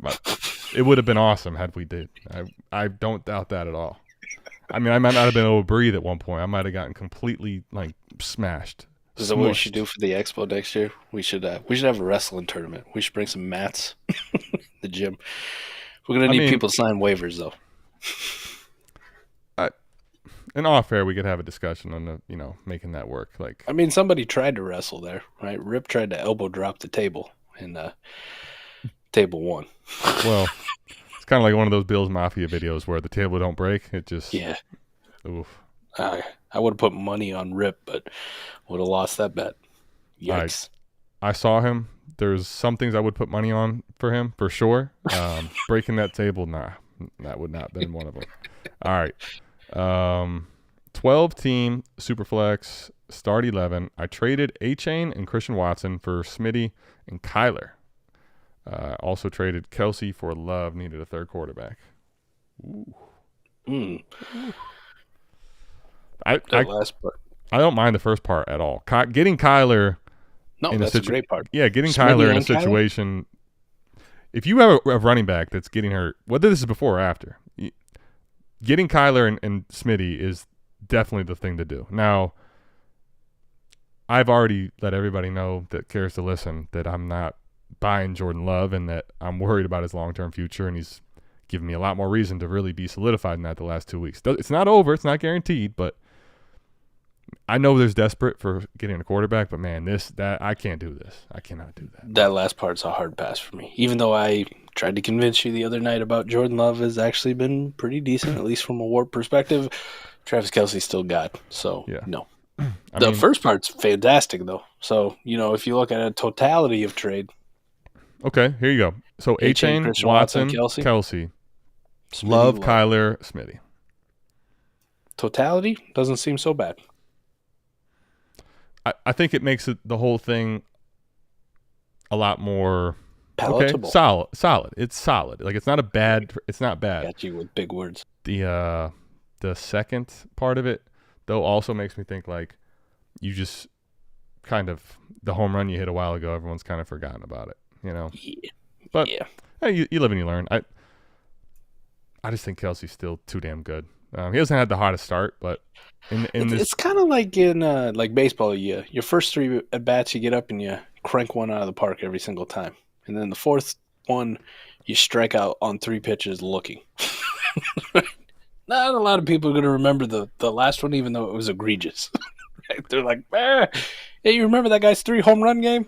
it would have been awesome had we did. I don't doubt that at all. I mean, I might not have been able to breathe at one point. I might have gotten completely like smashed. Is that what we should do for the expo next year? We should have a wrestling tournament. We should bring some mats. The gym. We're gonna need people to sign waivers though. In all fair, we could have a discussion on making that work. Like, I mean, somebody tried to wrestle there, right? Rip tried to elbow drop the table in table one. Well, it's kind of like one of those Bills Mafia videos where the table don't break. It just Oof. I would have put money on Rip, but would have lost that bet. Yikes! I saw him. There's some things I would put money on for him for sure. Breaking that table, nah, that would not have been one of them. All right. 12-team Superflex, start 11. I traded Achane and Christian Watson for Smitty and Kyler. Also traded Kelce for Love, needed a third quarterback. Ooh. I don't mind the first part at all. Getting Kyler. No, that's a great part. Yeah, getting Kyler in a situation. If you have a running back that's getting hurt, whether this is before or after, getting Kyler and Smitty is definitely the thing to do. Now, I've already let everybody know that cares to listen that I'm not buying Jordan Love and that I'm worried about his long-term future, and he's given me a lot more reason to really be solidified in that the last 2 weeks. It's not over. It's not guaranteed, but I know there's desperate for getting a quarterback, but man, I can't do this. I cannot do that. That last part's a hard pass for me. Even though I tried to convince you the other night about Jordan Love has actually been pretty decent, at least from a WARP perspective. Travis Kelce still got. So, no. The first part's fantastic, though. So, if you look at a totality of trade. Okay, here you go. So, Achane, Watson, Kelce. Love, Kyler, Smitty. Totality doesn't seem so bad. I think it makes the whole thing a lot more palatable. Okay, solid. It's solid. Like, it's not bad. Got you with big words. The second part of it, though, also makes me think like you just kind of the home run you hit a while ago. Everyone's kind of forgotten about it, Yeah. But hey, you live and you learn. I just think Kelce's still too damn good. He hasn't had the hottest start, but it's kind of like in like baseball. Your first 3 at bats, you get up and you crank one out of the park every single time, and then the fourth one, you strike out on 3 pitches looking. Not a lot of people are going to remember the last one, even though it was egregious. Right? They're like, hey, you remember that guy's 3 home run game?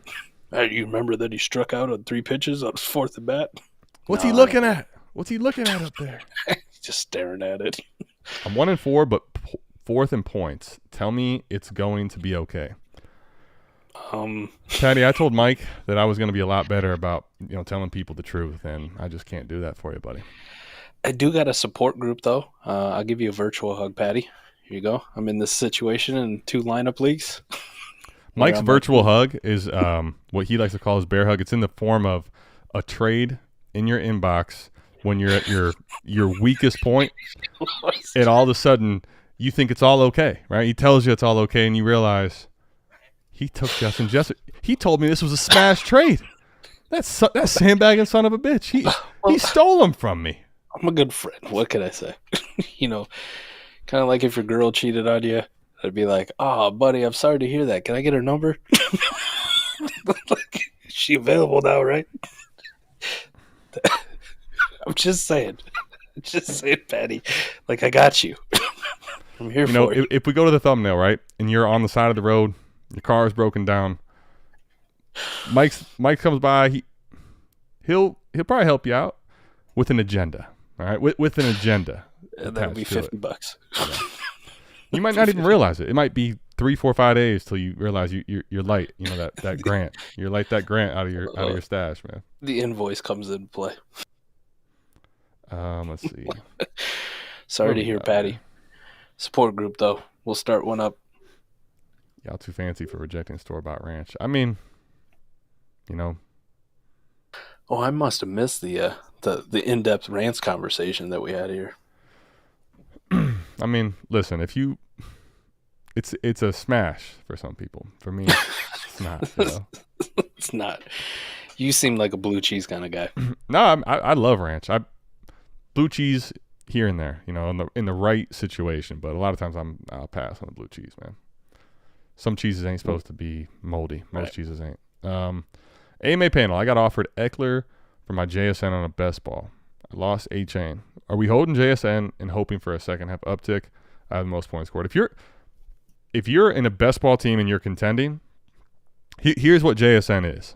Hey, you remember that he struck out on 3 pitches on his 4th at bat? What's he looking at? What's he looking at up there? Just staring at it. I'm 1-4, but 4th in points. Tell me it's going to be okay. Patty, I told Mike that I was going to be a lot better about telling people the truth, and I just can't do that for you, buddy. I do got a support group, though. I'll give you a virtual hug, Patty. Here you go. I'm in this situation in 2 lineup leagues. Mike's virtual hug is what he likes to call his bear hug. It's in the form of a trade in your inbox when you're at your weakest point, and all of a sudden you think it's all okay, right? He tells you it's all okay, and you realize he took Justin Jefferson. He told me this was a smash trade. That sandbagging son of a bitch. He stole him from me. I'm a good friend. What can I say? Kind of like if your girl cheated on you, I'd be like, "Oh, buddy, I'm sorry to hear that. Can I get her number?" Like, is she available now, right? I'm just saying, Patty. Like, I got you. I'm here You know, for it. if we go to the thumbnail, right, and you're on the side of the road, your car is broken down. Mike comes by. He'll probably help you out with an agenda. All right, with an agenda. That'll be $50. Yeah. You might not even realize it. It might be 3, 4, 5 days till you realize you're light. You know that grant. You're light that grant out of your stash, man. The invoice comes into play. Let's see. Sorry to hear, Patty. Support group though. We'll start one up. Y'all too fancy for rejecting store-bought ranch. I mean, you know. Oh, I must have missed the in-depth rants conversation that we had here. I mean, listen, it's a smash for some people. For me, it's not. You know? It's not. You seem like a blue cheese kind of guy. No, I love ranch. Blue cheese here and there, you know, in the right situation. But a lot of times I'll pass on the blue cheese, man. Some cheeses ain't supposed to be moldy. Most cheeses ain't. AMA panel. I got offered Eckler for my JSN on a best ball. I lost Achane. Are we holding JSN and hoping for a second half uptick? I have the most points scored. If you're in a best ball team and you're contending, here's what JSN is.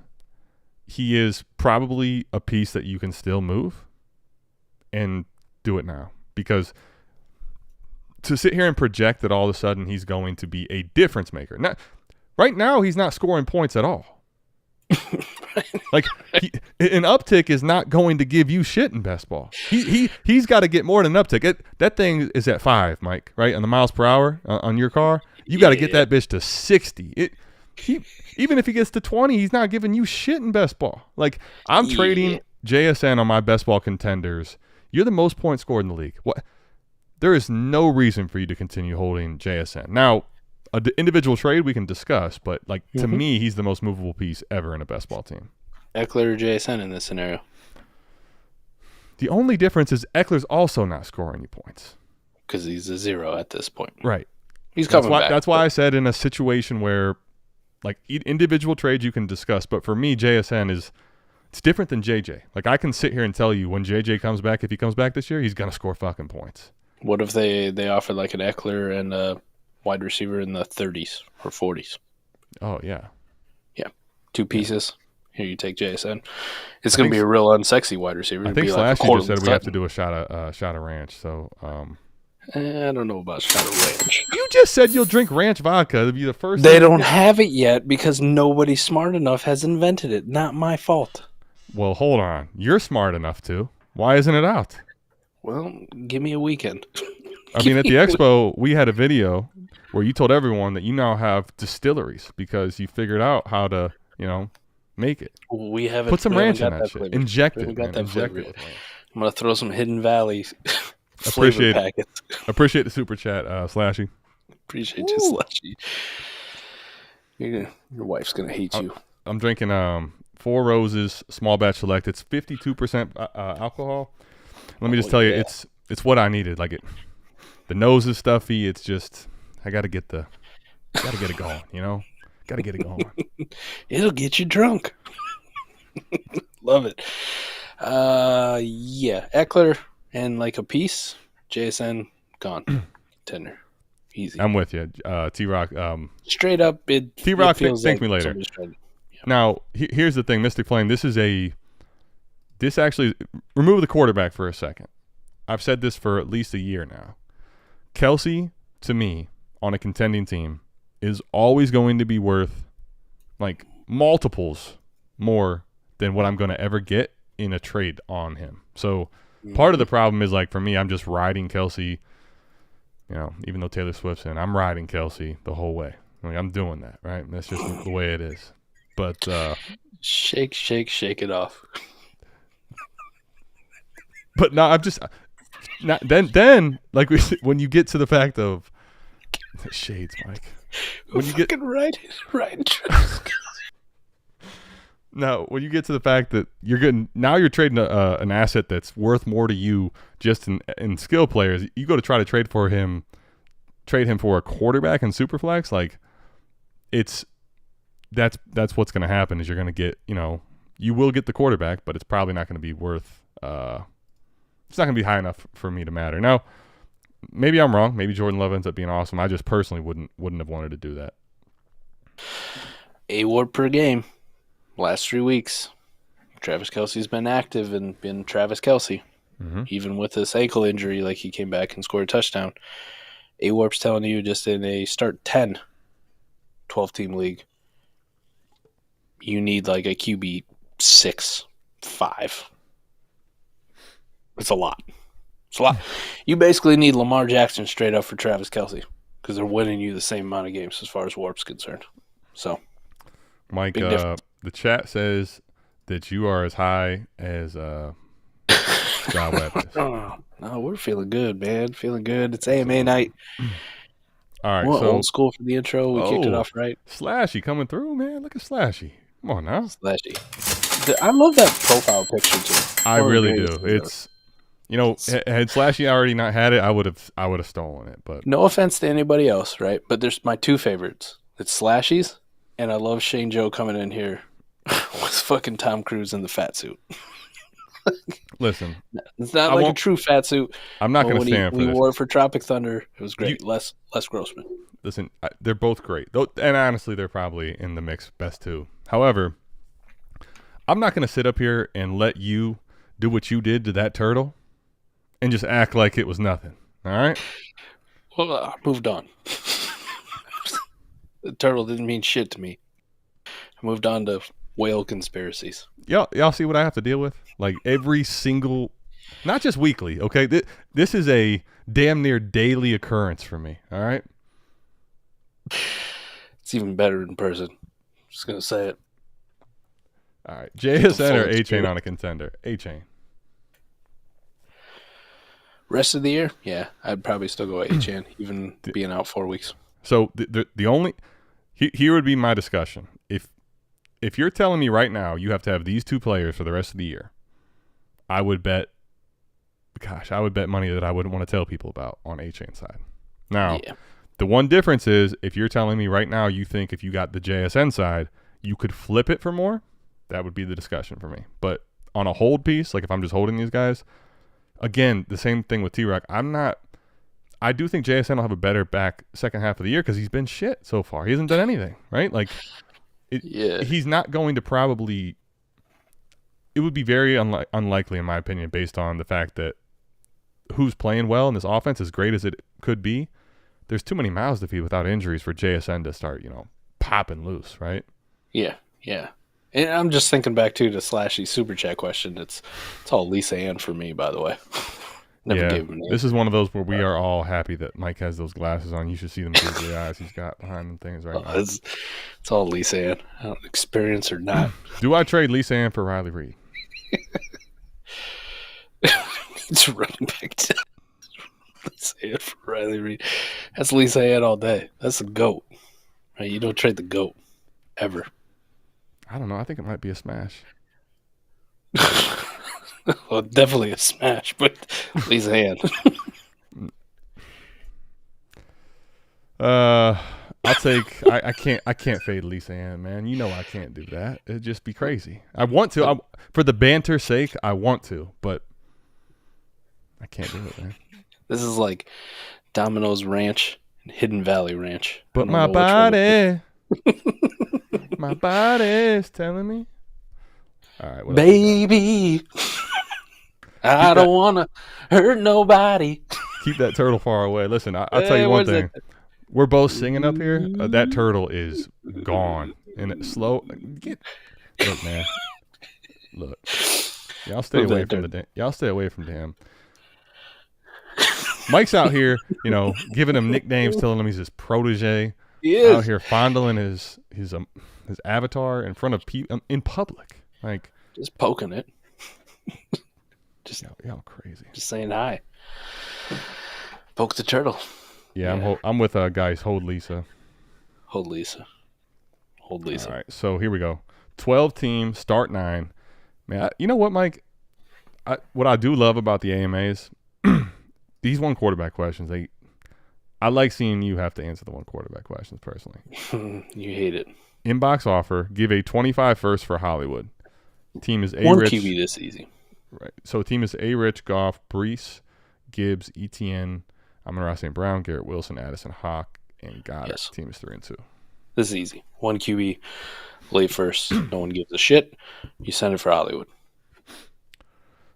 He is probably a piece that you can still move and do it now. Because to sit here and project that all of a sudden he's going to be a difference maker. Right now, he's not scoring points at all. Like an uptick is not going to give you shit in best ball. He's got to get more than an uptick. That thing is at 5, Mike, right? On the miles per hour on your car, you got to get that bitch to 60. Even if he gets to 20, he's not giving you shit in best ball. Like I'm trading JSN on my best ball contenders. You're the most points scored in the league. What? There is no reason for you to continue holding JSN. Now, an individual trade we can discuss, but like to me, he's the most movable piece ever in a best ball team. Eckler or JSN in this scenario? The only difference is Eckler's also not scoring any points. Because he's a 0 at this point. Right. He's coming back. That's why I said in a situation where like individual trades you can discuss, but for me, JSN it's different than JJ. Like I can sit here and tell you when JJ comes back, if he comes back this year, he's going to score fucking points. What if they offer like an Eckler and a wide receiver in the 30s or 40s? Oh, yeah. Yeah. 2 pieces. Here, you take JSN. It's going to be a real unsexy wide receiver. I think Slashy just said we have to do a shot of ranch. So, I don't know about shot of ranch. You just said you'll drink ranch vodka. It'll be the first. They don't have it yet because nobody smart enough has invented it. Not my fault. Well, hold on. You're smart enough to. Why isn't it out? Well, give me a weekend. I mean, at the expo, we had a video where you told everyone that you now have distilleries because you figured out how to, make it. We haven't put some ranch in that shit. Flavor. Inject we it. Got Man. that Inject flavor it. I'm gonna throw some Hidden Valley Appreciate packets. Appreciate the super chat, Slashy. Appreciate you, Slashy. Your wife's gonna hate you. I'm drinking 4 Roses small batch select. It's 52% alcohol. Let me just tell you, it's what I needed. Like the nose is stuffy. It's just I gotta get it going. Gotta get it going. It'll get you drunk. Love it. Yeah, Eckler and like a piece. JSN gone. Contender. Easy. I'm with you. T-Rock. Straight up, T-Rock, thank like me later. Yeah. Now, here's the thing, Mystic Flame. This actually, remove the quarterback for a second. I've said this for at least a year now. Kelce, to me, on a contending team, is always going to be worth like multiples more than what I'm going to ever get in a trade on him. So part of the problem is like for me, I'm just riding Kelce. Even though Taylor Swift's in, I'm riding Kelce the whole way. Like, I'm doing that, right? That's just the way it is. But shake it off. But no, I'm just not. Then like when you get to the fact of shades, Mike. When you get right. Now, when you get to the fact that you're trading an asset that's worth more to you just in skill players, you go to try to trade him for a quarterback in Superflex, like that's what's going to happen is you're going to get, you will get the quarterback, but it's probably not going to be worth it's not going to be high enough for me to matter. Now, maybe I'm wrong. Maybe Jordan Love ends up being awesome. I just personally wouldn't have wanted to do that. A-Ward per game. Last 3 weeks. Travis Kelce's been active and been Travis Kelce. Mm-hmm. Even with this ankle injury, like he came back and scored a touchdown. A-Warp's telling you just in a start 10 12-team league, you need like a QB 6, 5. It's a lot. It's a lot. You basically need Lamar Jackson straight up for Travis Kelce because they're winning you the same amount of games as far as Warp's concerned. So, Mike, the chat says that you are as high as John Webb is. No, we're feeling good, man. Feeling good. It's AMA night. All right, We're so old school for the intro. We kicked it off right. Slashy coming through, man. Look at Slashy. Come on now. Slashy. I love that profile picture too. I really do. It's had Slashy already not had it, I would have stolen it. But no offense to anybody else, right? But there's my two favorites. It's Slashy's, and I love Shane Joe coming in here with fucking Tom Cruise in the fat suit. Listen, it's not like a true fat suit. I'm not going to stand for this. We wore it for Tropic Thunder. It was great. Les Grossman. Listen, they're both great. And honestly, they're probably in the mix best two. However, I'm not going to sit up here and let you do what you did to that turtle and just act like it was nothing. All right? Well, I moved on. The turtle didn't mean shit to me. I moved on to whale conspiracies. Y'all see what I have to deal with? Like every single, not just weekly, okay? This is a damn near daily occurrence for me, all right? It's even better in person. Just going to say it. All right. JSN or Achane on a contender? Achane. Rest of the year? Yeah, I'd probably still go Achane, even being out 4 weeks. So the only, here would be my discussion. If you're telling me right now you have to have these two players for the rest of the year, I would bet money that I wouldn't want to tell people about on Achane's side. Now, The one difference is if you're telling me right now you think if you got the JSN side, you could flip it for more, that would be the discussion for me. But on a hold piece, like if I'm just holding these guys, again, the same thing with T-Rock. I do think JSN will have a better back second half of the year because he's been shit so far. He hasn't done anything, right? Like, he's not going to probably – it would be very unlikely, in my opinion, based on the fact that who's playing well in this offense, as great as it could be, there's too many mouths to feed without injuries for JSN to start, popping loose, right? Yeah. And I'm just thinking back, too, to Slashy's Super Chat question. It's all Lisa Ann for me, by the way. Never gave him a name. This is one of those where we are all happy that Mike has those glasses on. You should see them googly eyes he's got behind them things right now. It's all Lisa Ann. I don't experience or not. Do I trade Lisa Ann for Riley Reid? It's running back to Lisa Ann for Riley Reid. That's Lisa Ann all day. That's a GOAT. Right? You don't trade the GOAT ever. I don't know. I think it might be a smash. Well, definitely a smash, but Lisa Ann. I'll take. I can't fade Lisa Ann, man. You know I can't do that. It'd just be crazy. I want to. For the banter's sake, I want to, but I can't do it, man. This is like Domino's Ranch and Hidden Valley Ranch. But my body, my body is telling me. All right, baby, I don't want to hurt nobody. Keep that turtle far away. Listen, I'll tell you one thing. We're both singing up here. That turtle is gone. And it's slow. Look, man. Look. Y'all stay away from him. Mike's out here, giving him nicknames, telling him he's his protege. He is. Out here fondling his avatar in front of people in public. Like, just poking it. Just y'all crazy. Just saying hi. Poke the turtle. Yeah. I'm with guys. Hold Lisa. Hold Lisa. All right. So here we go. 12 team, start 9. Man, you know what, Mike? What I do love about the AMAs, these one quarterback questions. I like seeing you have to answer the one quarterback questions personally. You hate it. Inbox offer. Give a 25 first for Hollywood. Team is one QB this easy. Right. So team is Rich, Goff, Breece, Gibbs, ETN, Amon-Ra St. Brown, Garrett Wilson, Addison, Hawk, and Goddard. Yes. Team is 3-2. This is easy. 1 QB, late first. No one gives a shit. You send it for Hollywood.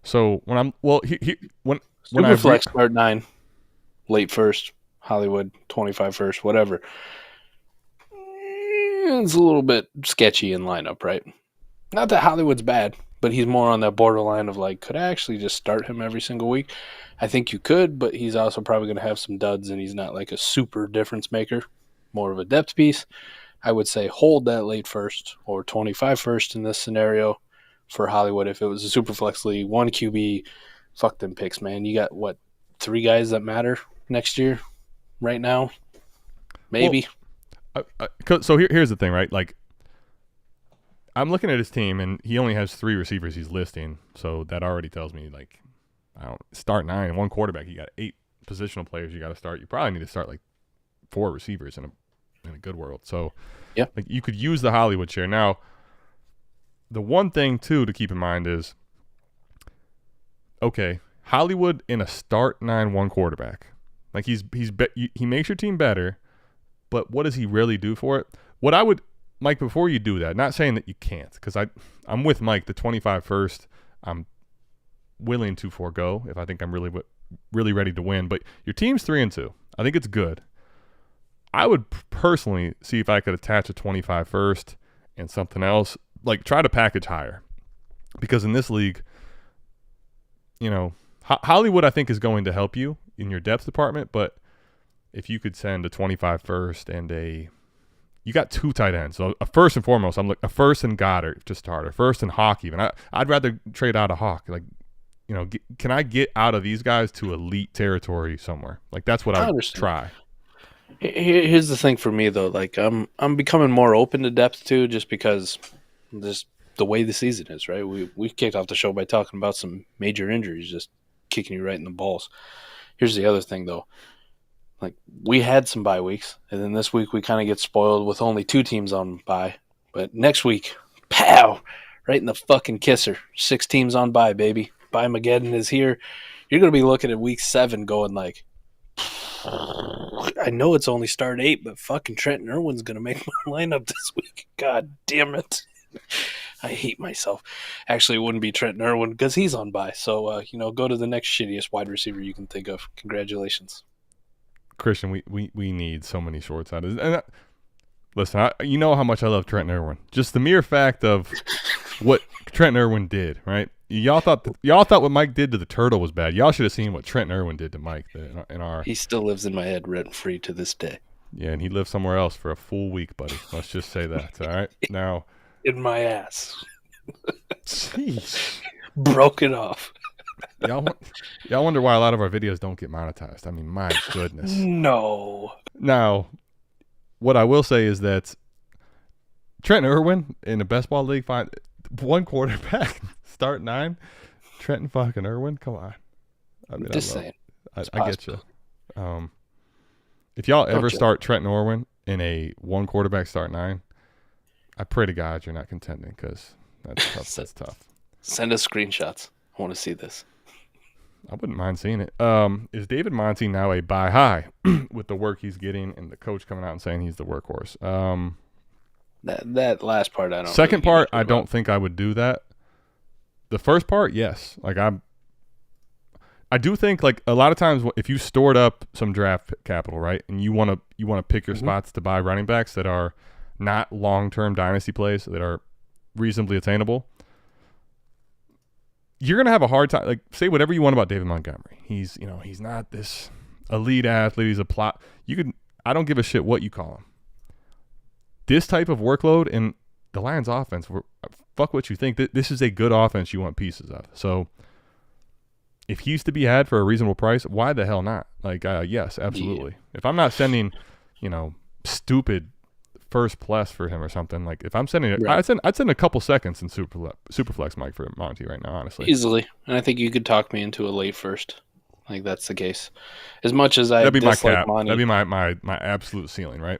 So when Superflex start 9, late first, Hollywood 25 first, whatever. It's a little bit sketchy in lineup, right? Not that Hollywood's bad, but he's more on that borderline of like, could I actually just start him every single week? I think you could, but he's also probably going to have some duds, and he's not like a super difference maker, more of a depth piece. I would say hold that late first or 25 first in this scenario for Hollywood. If it was a super flex league, 1 QB, fuck them picks, man. You got, 3 guys that matter next year right now? Maybe. Well, so here's the thing, right? Like, I'm looking at his team, and he only has 3 receivers he's listing, so that already tells me, like, I don't start 9 and 1 quarterback. You got 8 positional players you got to start. You probably need to start like 4 receivers in a good world. So, yeah, like, you could use the Hollywood share. Now, the one thing too to keep in mind is, okay, Hollywood in a start 9-1 quarterback. Like, he makes your team better, but what does he really do for it? What I would, Mike, before you do that, not saying that you can't, because I'm with Mike. The 25 first, I'm willing to forego if I think I'm really ready to win. But your team's 3-2. I think it's good. I would personally see if I could attach a 25 first and something else. Like, try to package higher, because in this league, you know, Hollywood I think is going to help you in your depth department. But if you could send a 25 first and you got 2 tight ends. So first and foremost, I'm like a first and Goddard to start, or first and Hawk even. I'd rather trade out a Hawk. Like, you know, can I get out of these guys to elite territory somewhere? Like, that's what I would try. Here's the thing for me, though. Like, I'm becoming more open to depth, too, just because the way the season is, right? We kicked off the show by talking about some major injuries just kicking you right in the balls. Here's the other thing, though. Like, we had some bye weeks, and then this week we kind of get spoiled with only 2 teams on bye. But next week, pow, right in the fucking kisser. 6 teams on bye, baby. Bye-mageddon is here. You're going to be looking at week 7 going like, I know it's only start 8, but fucking Trenton Irwin's going to make my lineup this week. God damn it. I hate myself. Actually, it wouldn't be Trenton Irwin because he's on bye. So, go to the next shittiest wide receiver you can think of. Congratulations. Christian, we need so many short sided. And listen, you know how much I love Trenton Irwin. Just the mere fact of what Trenton Irwin did, right? Y'all thought what Mike did to the turtle was bad. Y'all should have seen what Trenton Irwin did to Mike. He still lives in my head rent free to this day. Yeah, and he lived somewhere else for a full week, buddy. Let's just say that. All right, now in my ass. Jeez, broke it off. Y'all wonder why a lot of our videos don't get monetized. I mean, my goodness. No. Now, what I will say is that Trenton Irwin in the best ball league, 1 quarterback, start 9. Trenton fucking Irwin, come on. I mean, just saying. I get you. If y'all ever start Trenton Irwin in a 1 quarterback start 9, I pray to God you're not contending, because that's tough. That's tough. Send us screenshots. I want to see this. I wouldn't mind seeing it. Is David Monty now a buy high with the work he's getting and the coach coming out and saying he's the workhorse? That last part I don't. Second part, I don't think I would do that. The first part, yes. Like, I do think, like, a lot of times if you stored up some draft capital, right, and you want to pick your spots to buy running backs that are not long-term dynasty plays, that are reasonably attainable, you're going to have a hard time. Like, say whatever you want about David Montgomery. He's not this elite athlete. He's a plot. I don't give a shit what you call him. This type of workload in the Lions offense, fuck what you think. This is a good offense you want pieces of. So if he's to be had for a reasonable price, why the hell not? Like, yes, absolutely. Yeah. If I'm not sending, stupid first plus for him or something, like, if I'm sending it, right. I'd send a couple seconds in Superflex, Mike, for Monty right now, honestly. Easily. And I think you could talk me into a late first. Like, that's the case. As much as I that'd be my cap. Monty, that'd be my absolute ceiling, right?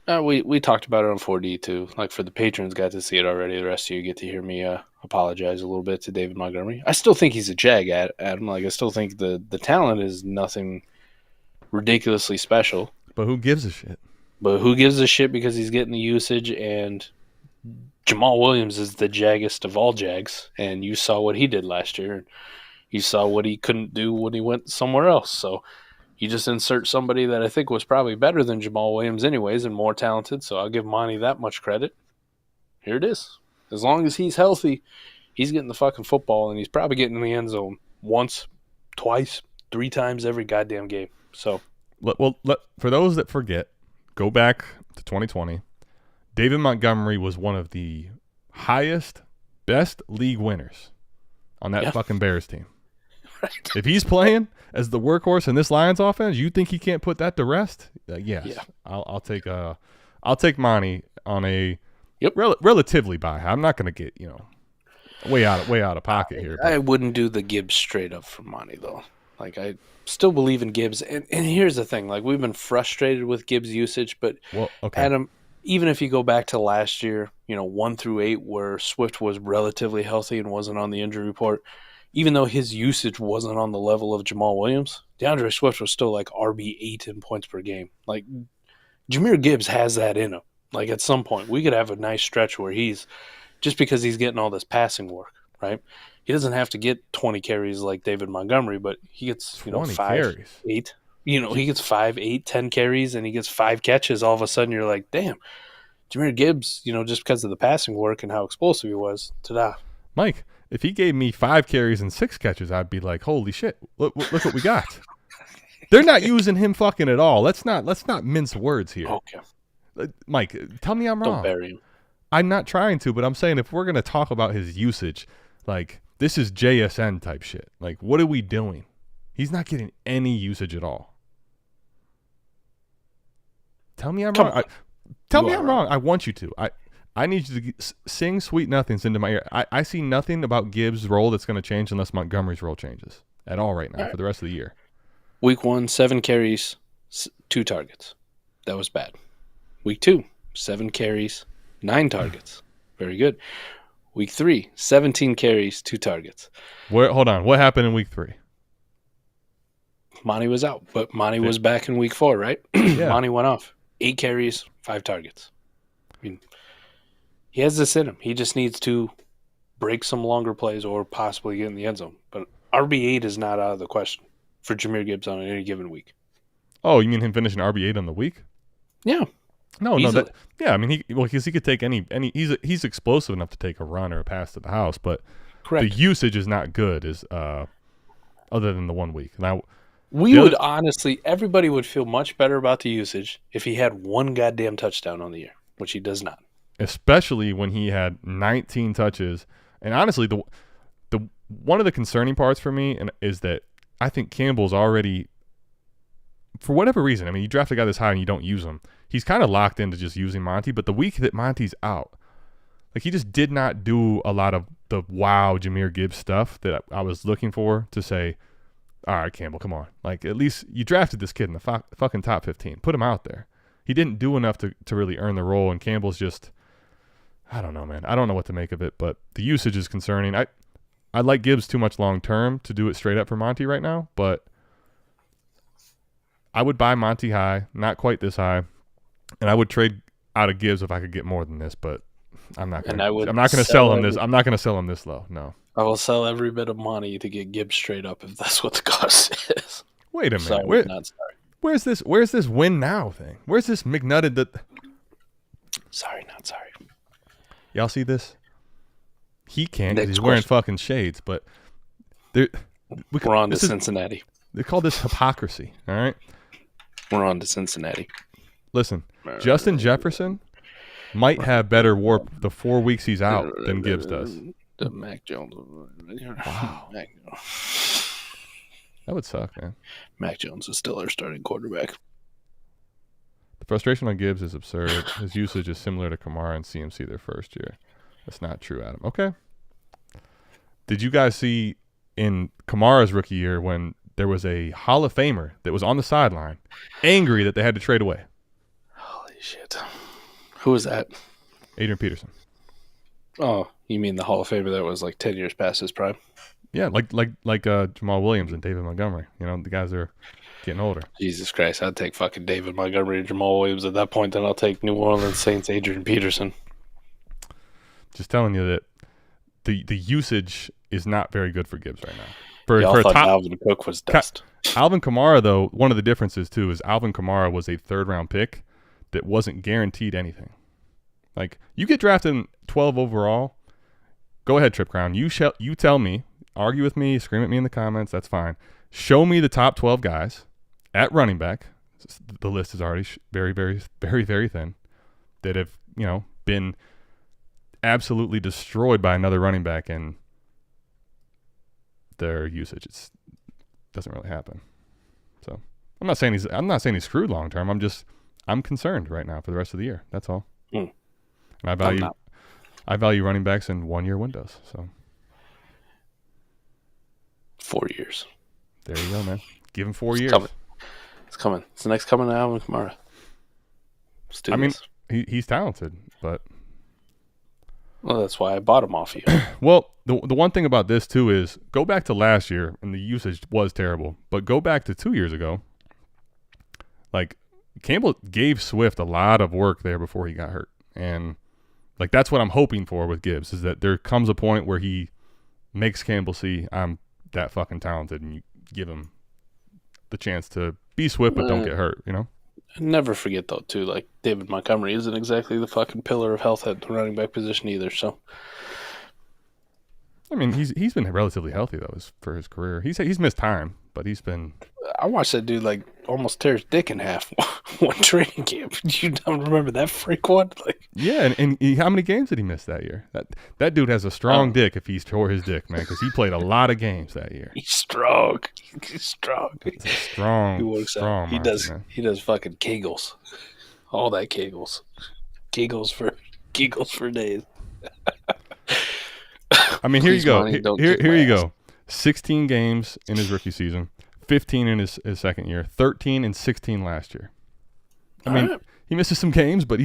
We talked about it on 4D too. Like, for the patrons, got to see it already. The rest of you get to hear me apologize a little bit to David Montgomery. I still think he's a jag, Adam. Like, I still think the talent is nothing ridiculously special. But who gives a shit? But who gives a shit because he's getting the usage, and Jamal Williams is the jaggest of all jags, and you saw what he did last year, and you saw what he couldn't do when he went somewhere else. So you just insert somebody that I think was probably better than Jamal Williams anyways and more talented, so I'll give Monty that much credit. Here it is. As long as he's healthy, he's getting the fucking football, and he's probably getting in the end zone once, twice, 3 times every goddamn game. So, for those that forget, go back to 2020. David Montgomery was one of the highest, best league winners on that fucking Bears team. Right. If he's playing as the workhorse in this Lions offense, you think he can't put that to rest? Yes. Yeah. I'll take Monty on a relatively buy. I'm not going to get way out of pocket here. I wouldn't do the Gibbs straight up for Monty though. Like I still believe in Gibbs, and here's the thing: like we've been frustrated with Gibbs' usage, but Adam, even if you go back to last year, 1 through 8, where Swift was relatively healthy and wasn't on the injury report, even though his usage wasn't on the level of Jamal Williams, DeAndre Swift was still like RB8 in points per game. Like Jahmyr Gibbs has that in him. Like at some point, we could have a nice stretch where he's just because he's getting all this passing work, right? He doesn't have to get 20 carries like David Montgomery, but he gets 5, carries. 8. He gets 5, 8, 10 carries, and he gets 5 catches. All of a sudden, you're like, damn, Jahmyr Gibbs, just because of the passing work and how explosive he was, ta-da. Mike, if he gave me 5 carries and 6 catches, I'd be like, holy shit, look what we got. They're not using him fucking at all. Let's not mince words here. Okay. Mike, tell me I'm wrong. Don't bury him. I'm not trying to, but I'm saying if we're going to talk about his usage, like this is JSN type shit. Like what are we doing? He's not getting any usage at all. Tell me I'm wrong. Tell me I'm wrong. I want you to. I need you to sing sweet nothings into my ear. I see nothing about Gibbs' role that's going to change unless Montgomery's role changes at all right now for the rest of the year. Week 1, 7 carries, 2 targets. That was bad. Week 2, 7 carries, 9 targets. Very good. Week 3, 17 carries, 2 targets. Hold on. What happened in week 3? Monty was out, but Monty was back in week 4, right? Yeah. Monty went off. 8 carries, 5 targets. I mean, he has this in him. He just needs to break some longer plays or possibly get in the end zone. But RB8 is not out of the question for Jahmyr Gibbs on any given week. Oh, you mean him finishing RB8 on the week? Yeah. No. I mean, because he could take any. He's explosive enough to take a run or a pass to the house, but the usage is not good. Other than the 1 week. Now, everybody would feel much better about the usage if he had 1 goddamn touchdown on the year, which he does not. Especially when he had 19 touches, and honestly, the one of the concerning parts for me is that I think Campbell's already, for whatever reason, I mean, you draft a guy this high and you don't use him. He's kind of locked into just using Monty, but the week that Monty's out, like he just did not do a lot of the wow Jahmyr Gibbs stuff that I was looking for to say, all right, Campbell, come on. Like at least you drafted this kid in the fucking top 15. Put him out there. He didn't do enough to really earn the role, and Campbell's just, I don't know, man. I don't know what to make of it, but the usage is concerning. I like Gibbs too much long term to do it straight up for Monty right now, but I would buy Monty high, not quite this high, and I would trade out of Gibbs if I could get more than this, but I'm not going to sell him this. I'm not going to sell him this low. No. I will sell every bit of Monty to get Gibbs straight up if that's what the cost is. Wait a minute. Sorry, not sorry. Where's this win now thing? Where's this McNutted that? Sorry, not sorry. Y'all see this? He can't because he's wearing fucking shades, but we're on to Cincinnati. They call this hypocrisy, all right? We're on to Cincinnati. Listen, Justin Jefferson might have better warp the 4 weeks he's out than Gibbs does. The Mac Jones. Wow. That would suck, man. Mac Jones is still our starting quarterback. The frustration on Gibbs is absurd. His usage is similar to Kamara and CMC their first year. That's not true, Adam. Okay. Did you guys see in Kamara's rookie year when there was a Hall of Famer that was on the sideline, angry that they had to trade away? Holy shit. Who was that? Adrian Peterson. Oh, you mean the Hall of Famer that was like 10 years past his prime? Yeah, like Jamal Williams and David Montgomery. You know, the guys are getting older. Jesus Christ, I'd take fucking David Montgomery and Jamal Williams at that point. Then I'll take New Orleans Saints Adrian Peterson. Just telling you that the usage is not very good for Gibbs right now. Y'all thought Alvin Cook was dust. Alvin Kamara, though, one of the differences, too, is Alvin Kamara was a third-round pick that wasn't guaranteed anything. Like, you get drafted in 12 overall, go ahead, Trip Crown. You tell me, argue with me, scream at me in the comments, that's fine. Show me the top 12 guys at running back. The list is already very, very, very, very thin that have, you know, been absolutely destroyed by another running back and their usage. It doesn't really happen. So I'm not saying he's screwed long term. I'm concerned right now for the rest of the year. That's all. And I value running backs in 1 year windows. So 4 years. There you go, man. Give him 4 years. It's coming. It's the next coming to Alvin Kamara. I mean, he's talented, but well, that's why I bought him off you. Well, the one thing about this, too, is go back to last year, and the usage was terrible. But go back to 2 years ago. Like, Campbell gave Swift a lot of work there before he got hurt. And, like, that's what I'm hoping for with Gibbs, is that there comes a point where he makes Campbell see I'm that fucking talented, and you give him the chance to be Swift but don't get hurt, you know? Never forget, though, too, like, David Montgomery isn't exactly the fucking pillar of health at the running back position either, so. I mean, he's been relatively healthy, though, for his career. He's missed time, but he's been. I watched that dude, like, almost tear his dick in half one training camp. You don't remember that freak one? Like, yeah, and how many games did he miss that year? That dude has a strong dick if he's tore his dick, man, because he played a lot of games that year. He's strong. He's strong. It's a strong, he works strong. Out. He does. Man. He does fucking Kegels. All that Kegels. Kegels for days. I mean, here you go. Here you go. 16 games in his rookie season, 15 in his second year, 13 and 16 last year. I mean, he misses some games, but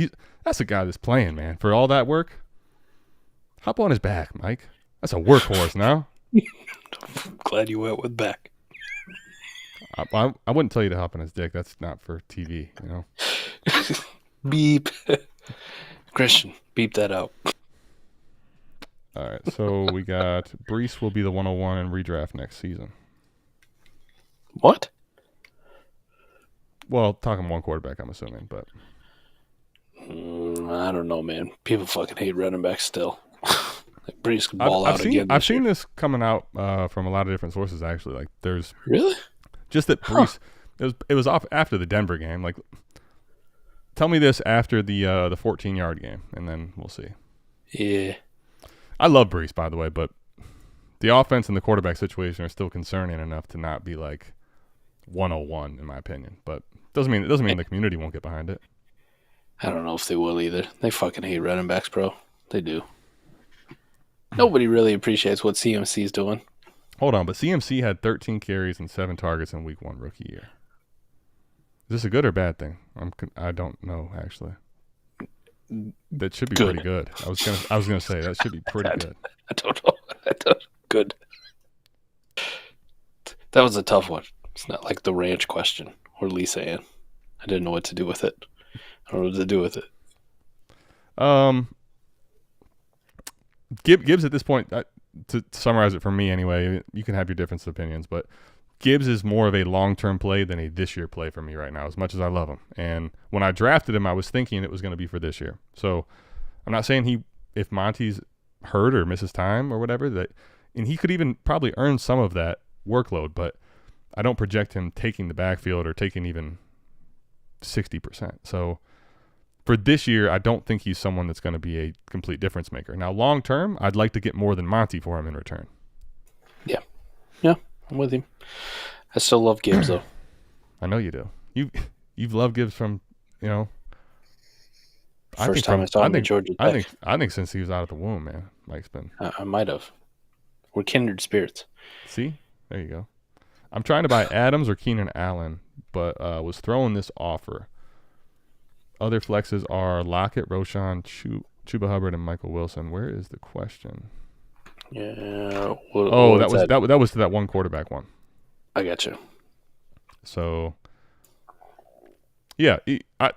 that's a guy that's playing, man. For all that work, hop on his back, Mike. That's a workhorse now. I'm glad you went with back. I wouldn't tell you to hop on his dick. That's not for TV, you know. Beep. Christian, beep that out. All right, so we got Breece will be the 101 in redraft next season. What? Well, talking one quarterback, I'm assuming, but I don't know, man. People fucking hate running backs still. Like Breece can ball out again. I've seen this coming out from a lot of different sources. Actually, like there's really just that Breece. It was off after the Denver game. Like, tell me this after the 14-yard game, and then we'll see. Yeah. I love Breece, by the way, but the offense and the quarterback situation are still concerning enough to not be like 101 in my opinion. But doesn't mean the community won't get behind it. I don't know if they will either. They fucking hate running backs, bro. They do. Nobody really appreciates what CMC's doing. Hold on, but CMC had 13 carries and 7 targets in week 1 rookie year. Is this a good or bad thing? I don't know actually. That should be pretty good. I was gonna say that should be pretty good. I don't know. Good. That was a tough one. It's not like the ranch question or Lisa Ann. I didn't know what to do with it. I don't know what to do with it. Gibbs at this point, to summarize it for me anyway, you can have your different opinions, but Gibbs is more of a long-term play than a this-year play for me right now, as much as I love him. And when I drafted him, I was thinking it was going to be for this year. So I'm not saying if Monty's hurt or misses time or whatever, and he could even probably earn some of that workload, but I don't project him taking the backfield or taking even 60%. So for this year, I don't think he's someone that's going to be a complete difference maker. Now, long-term, I'd like to get more than Monty for him in return. Yeah. Yeah. I'm with him. I still love Gibbs, though. I know you do. You've loved Gibbs from, you know. First time I saw him in Georgia Tech. I think since he was out of the womb, man. Mike's been. I might have. We're kindred spirits. See? There you go. I'm trying to buy Adams or Keenan Allen, but was throwing this offer. Other flexes are Lockett, Roschon, Chuba Hubbard, and Michael Wilson. Where is the question? Yeah. That was to that one quarterback one. I got you. So, yeah,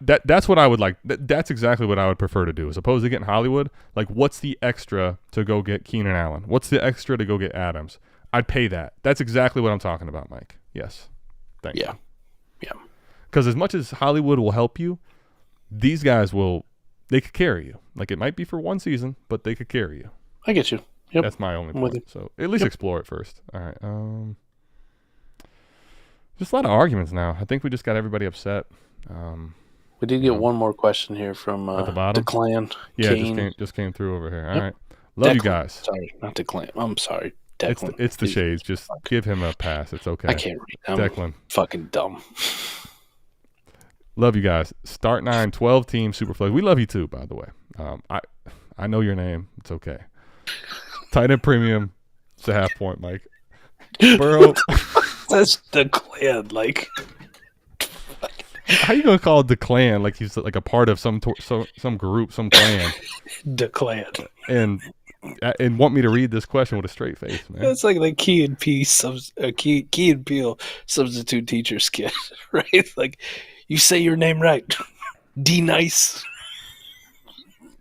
that's what I would like. That's exactly what I would prefer to do, as opposed to getting Hollywood. Like, what's the extra to go get Keenan Allen? What's the extra to go get Adams? I'd pay that. That's exactly what I'm talking about, Mike. Yes. Thank you. Yeah. Because as much as Hollywood will help you, these guys they could carry you. Like, it might be for one season, but they could carry you. I get you. Yep. That's my only point. So at least explore it first. All right. Just a lot of arguments now. I think we just got everybody upset. We did get one more question here from at the bottom. Declan. Yeah, just came through over here. All right. Love you guys. Sorry, not Declan. I'm sorry. Declan. It's the shades. Just give him a pass. It's okay. I can't read. I'm Declan. Fucking dumb. Love you guys. Start 9, 12 team Superflex. We love you too, by the way. I know your name. It's okay. Tight end premium. It's a half point, Mike. Burrow. That's the clan. Like, how you gonna call the clan like he's like a part of some group, some clan? The clan. And want me to read this question with a straight face, man. That's like the Key and Peele substitute teacher skit, right? Like, you say your name right. D nice.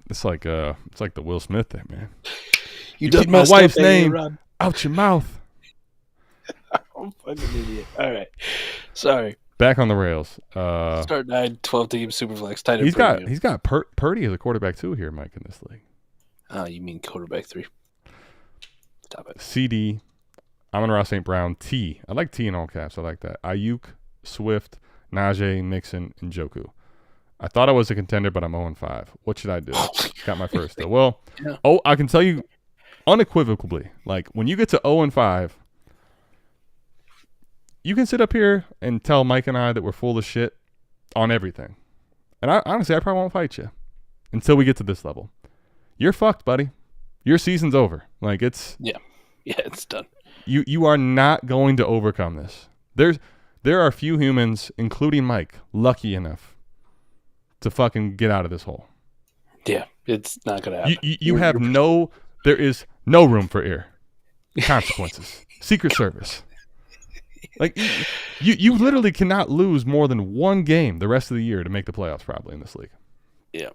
It's like the Will Smith thing, man. You keep my wife's name out your mouth. I'm a fucking idiot. All right. Sorry. Back on the rails. Start 9, 12 team Superflex. Tight end he's got Purdy as a quarterback too here, Mike, in this league. Oh, you mean quarterback 3. Stop it. CD, Amon-Ra St. Brown, T. I like T in all caps. I like that. Aiyuk, Swift, Najee, Mixon, and Njoku. I thought I was a contender, but I'm 0-5. What should I do? Got my first though. Well, I can tell you unequivocally, like when you get to 0-5, you can sit up here and tell Mike and I that we're full of shit on everything. And honestly, I probably won't fight you until we get to this level. You're fucked, buddy. Your season's over. Like, it's... Yeah, it's done. You are not going to overcome this. There are few humans, including Mike, lucky enough to fucking get out of this hole. Yeah, it's not going to happen. There is no room for error. Consequences. Secret Service. Like, you literally cannot lose more than one game the rest of the year to make the playoffs probably in this league. Yeah.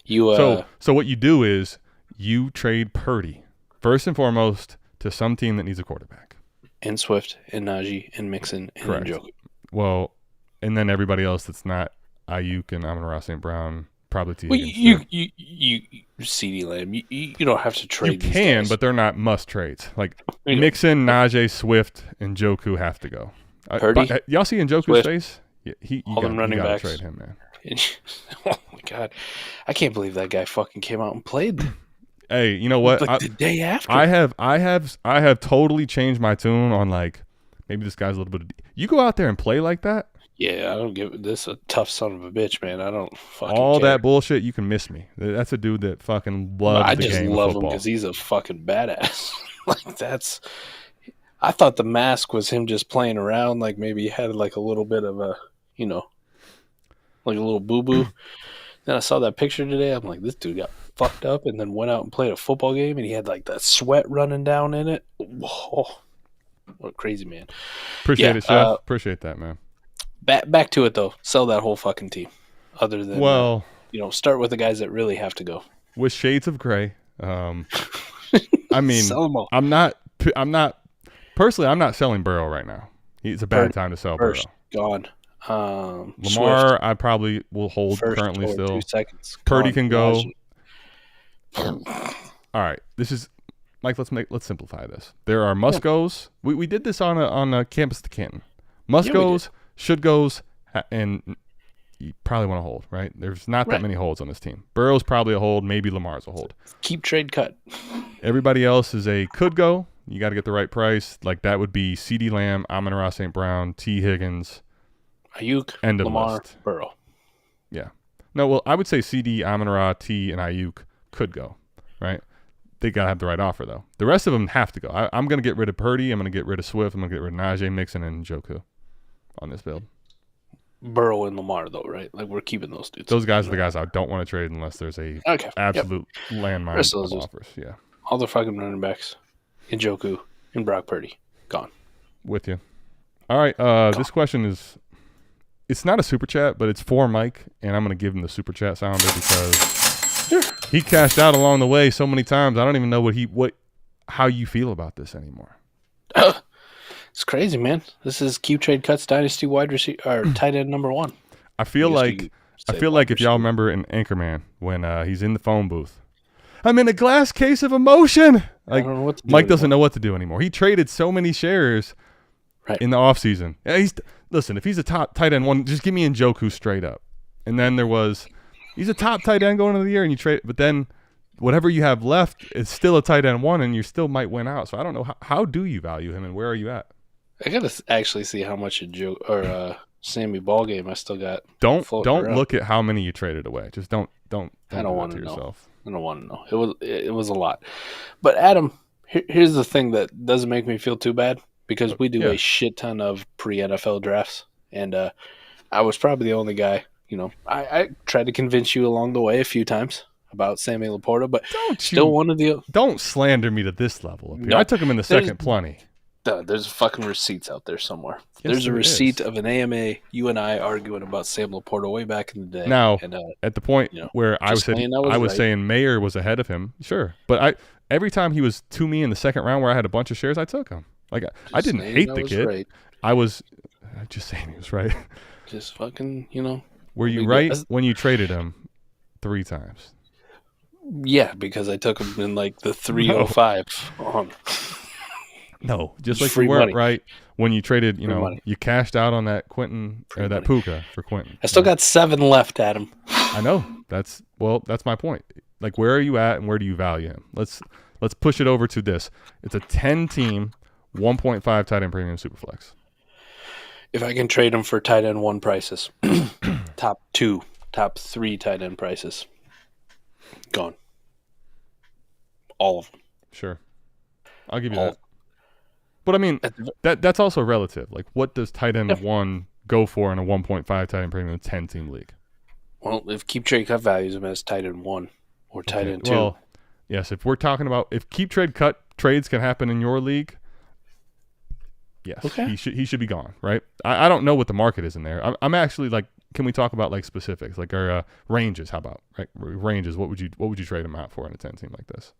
So what you do is you trade Purdy, first and foremost, to some team that needs a quarterback. And Swift, and Najee, and Mixon, and Njoku. Well, and then everybody else that's not Aiyuk and Amon-Ra St. Brown, probably to well, you CD Lamb. You don't have to trade. You can, but they're not must trades. Like Mixon, Najee, Swift, and Njoku have to go. Purdy, y'all see Njoku's face? Yeah, you gotta trade him, man. Oh my god, I can't believe that guy fucking came out and played. Hey, you know what? Like the day after, I have totally changed my tune on like maybe this guy's a little bit. You go out there and play like that. Yeah, I don't give this a tough son of a bitch, man. I don't fucking all care. That bullshit. You can miss me. That's a dude that fucking loves the game of football. I just love him because he's a fucking badass. Like that's. I thought the mask was him just playing around. Like maybe he had like a little bit of a, like a little boo boo. Then I saw that picture today. I'm like, this dude got fucked up and then went out and played a football game and he had like that sweat running down in it. Whoa. What a crazy man. Appreciate it, Chef. Appreciate that, man. Back to it, though. Sell that whole fucking team. Other than, start with the guys that really have to go. With shades of gray. I mean, sell them all. I'm not personally, I'm not selling Burrow right now. It's a bad time to sell Burrow. Gone. Lamar, Swift. I probably will hold currently still. 2 seconds. Purdy can go. All right. This is Mike, let's simplify this. There are must-goes. We did this on a campus to Canton. Must-goes, should-goes, and you probably want to hold, right? There's not that many holds on this team. Burrow's probably a hold. Maybe Lamar's a hold. Keep trade cut. Everybody else is a could-go. You got to get the right price. Like that would be CD Lamb, Amon-Ra St. Brown, T. Higgins, Aiyuk, end of Lamar, list. Burrow. Yeah. No, well, I would say CD, Amon-Ra, T, and Aiyuk could go, right? They got to have the right offer, though. The rest of them have to go. I'm going to get rid of Purdy. I'm going to get rid of Swift. I'm going to get rid of Najee, Mixon, and Njoku on this build. Burrow and Lamar, though, right? Like, we're keeping those dudes. Those guys are the guys I don't want to trade unless there's a absolute landmine of offers. Yeah. All the fucking running backs. Njoku and Brock Purdy. Gone. With you. All right. This question is, it's not a super chat, but it's for Mike, and I'm going to give him the super chat sounder because he cashed out along the way so many times. I don't even know how you feel about this anymore. It's crazy, man. This is Q Trade Cuts Dynasty wide receiver or tight end number 1. I feel like if y'all remember in Anchorman when he's in the phone booth, I'm in a glass case of emotion. Like Mike doesn't know what to do anymore. He traded so many shares in the offseason. Yeah, listen, if he's a top tight end 1, just give me Njoku straight up. And then he's a top tight end going into the year, and you trade, but then whatever you have left is still a tight end 1, and you still might win out. So I don't know how do you value him, and where are you at? I gotta actually see how much Sammy ball game I still got. Don't look at how many you traded away. Just don't. I don't want to know. Yourself. I don't want to know. It was a lot. But Adam, here's the thing that doesn't make me feel too bad because we do a shit ton of pre-NFL drafts, and I was probably the only guy. You know, I tried to convince you along the way a few times about Sammy LaPorta, but don't slander me to this level up here. No, I took him in the second plenty. There's fucking receipts out there somewhere. Yes, there's a receipt of an AMA, you and I arguing about Sam LaPorta way back in the day. Now, at the point where I was saying Mayer was ahead of him, sure. But every time he was to me in the second round where I had a bunch of shares, I took him. Like I didn't hate the kid. Right. I was just saying he was right. Just fucking, Were you right when you traded him 3 times? Yeah, because I took him in like the 305 on. No, just like you weren't right when you traded, you cashed out on that Quentin or that Puka for Quentin. I still got 7 left, Adam. I know. That's my point. Like, where are you at and where do you value him? Let's push it over to this. It's a 10-team, 1.5 tight end premium Superflex. If I can trade him for tight end 1 prices, top 2, top 3 tight end prices, gone. All of them. Sure. I'll give you that. But I mean, that's also relative. Like, what does tight end 1 go for in a 1.5 tight end premium 10-team league? Well, if Keep Trade Cut values him as tight end 1 or tight end 2. Well, yes, if we're talking about if Keep Trade Cut trades can happen in your league, yes, he should be gone, right? I don't know what the market is in there. I'm actually like, can we talk about like specifics, like our ranges? How about ranges? What would you trade him out for in a 10-team like this?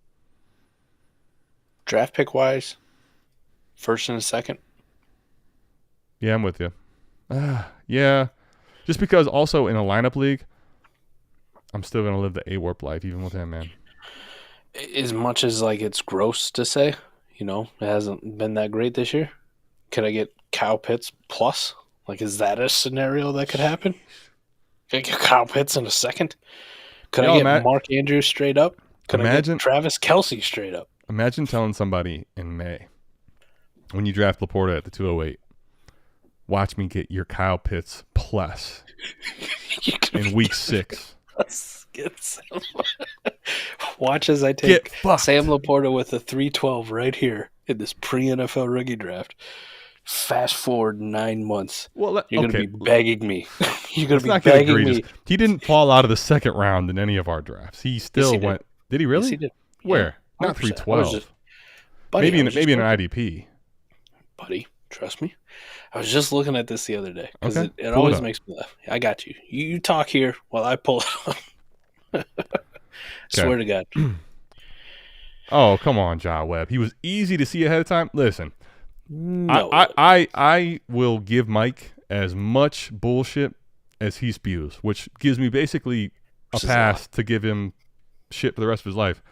Draft pick wise. First and a second? Yeah, I'm with you. Yeah. Just because also in a lineup league, I'm still going to live the A-Warp life even with him, man. As much as like it's gross to say, it hasn't been that great this year. Could I get Kyle Pitts plus? Like, is that a scenario that could happen? Could I get Kyle Pitts in a second? Could I get Mark Andrews straight up? Could I get Travis Kelce straight up? Imagine telling somebody in May, when you draft LaPorta at the 208, watch me get your Kyle Pitts plus in week 6. Watch as I take Sam LaPorta with a 312 right here in this pre-NFL rookie draft. Fast forward 9 months. Well, you're going to be begging me. You're going to be begging me. He didn't fall out of the second round in any of our drafts. He still went. Did he really? Yes, he did. Where? Yeah, not 312. Maybe in an IDP. Buddy, trust me. I was just looking at this the other day because it always makes me laugh. I got you. You talk here while I pull it up. Swear to God. Oh, come on, Ja Webb. He was easy to see ahead of time. Listen, no, I will give Mike as much bullshit as he spews, which gives me basically a pass to give him shit for the rest of his life.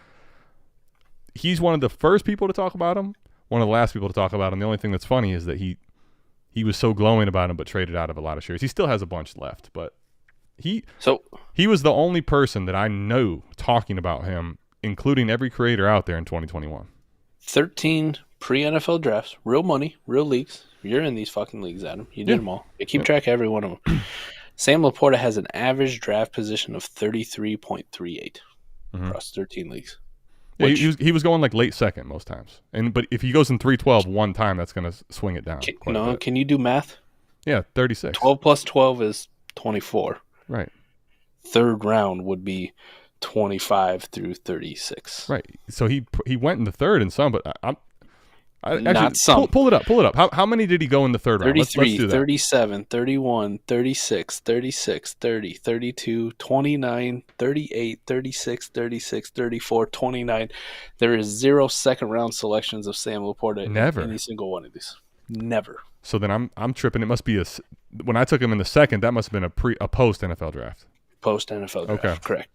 He's one of the first people to talk about him, one of the last people to talk about him. The only thing that's funny is that he was so glowing about him but traded out of a lot of shares. He still has a bunch left, but he was the only person that I know talking about him, including every creator out there in 2021. 13 pre-NFL drafts, real money, real leagues. You're in these fucking leagues, Adam. You did them all. You keep track of every one of them. Sam LaPorta has an average draft position of 33.38 across 13 leagues. Yeah, he was going like late second most times, but if he goes in 312 one time, that's going to swing it down. Can you do math? Yeah, 36. 12 plus 12 is 24. Right. Third round would be 25 through 36. Right. So he went in the third in some, but Not some. Pull it up. How many did he go in the third round? 33, let's do that. 37, 31, 36, 36, 30, 32, 29, 38, 36, 36, 34, 29. There is 0 second-round selections of Sam LaPorta in any single one of these. Never. So then I'm tripping. It must be when I took him in the second, that must have been a post-NFL draft. Post-NFL draft, okay. Correct.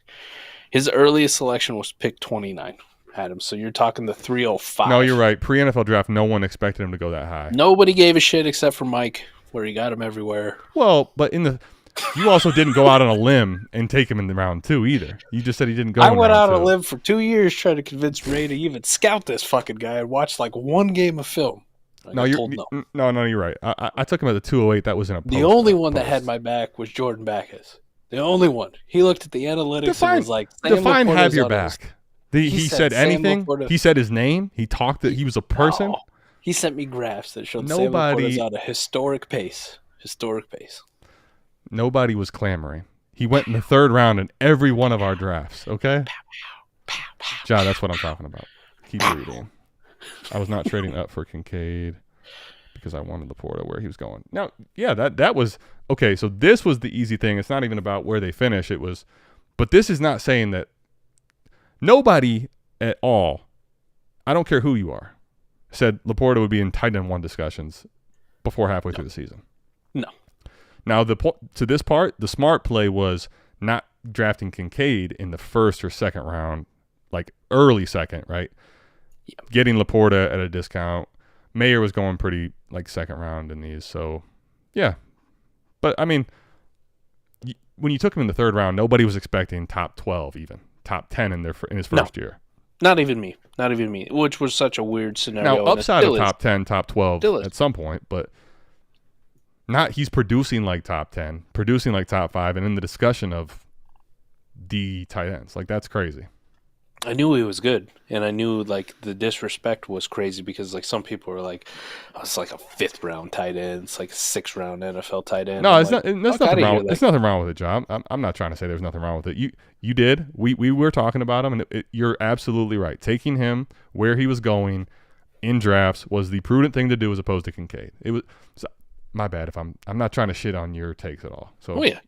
His earliest selection was pick 29. Adam, so you're talking the 305. No, you're right. Pre-NFL draft, no one expected him to go that high. Nobody gave a shit except for Mike, where he got him everywhere. Well, but you also didn't go out on a limb and take him in the round 2 either. You just said he didn't go. I went out on a limb for 2 years trying to convince Ray to even scout this fucking guy and watch like one game of film. No, you're right. I took him at the 208. That was in a post. The only one that had my back was Jordan Backus. The only one. He looked at the analytics and was like, define have your back. He said anything? He said his name? He talked that he was a person? No. He sent me graphs that showed Sam LaPorta's on a historic pace. Nobody was clamoring. He went in the third round in every one of our drafts, okay? John, that's what I'm talking about. Keep reading. I was not trading up for Kincaid because I wanted LaPorta where he was going. Now, yeah, that was – okay, so this was the easy thing. It's not even about where they finish. It was – but this is not saying that – nobody at all, I don't care who you are, said LaPorta would be in tight end 1 discussions before halfway through the season. No. Now, to this part, the smart play was not drafting Kincaid in the first or second round, like early second, right? Yep. Getting LaPorta at a discount. Mayer was going pretty like second round in these, so yeah. But, I mean, when you took him in the third round, nobody was expecting top 12 even. Top 10 in his first year. Not even me, which was such a weird scenario. Now, upside of top 10, top 12 at some point, but not he's producing like top 10, producing like top 5, and in the discussion of the tight ends. Like, that's crazy. I knew he was good, and I knew like the disrespect was crazy because like some people were like, "Oh, it's like a 5th round tight end, it's like a 6th round NFL tight end." No, it's like, not. There's nothing wrong. There's nothing wrong with it, John. I'm not trying to say there's nothing wrong with it. You did. We were talking about him, and you're absolutely right. Taking him where he was going in drafts was the prudent thing to do as opposed to Kincaid. It was my bad if I'm not trying to shit on your takes at all. So yeah.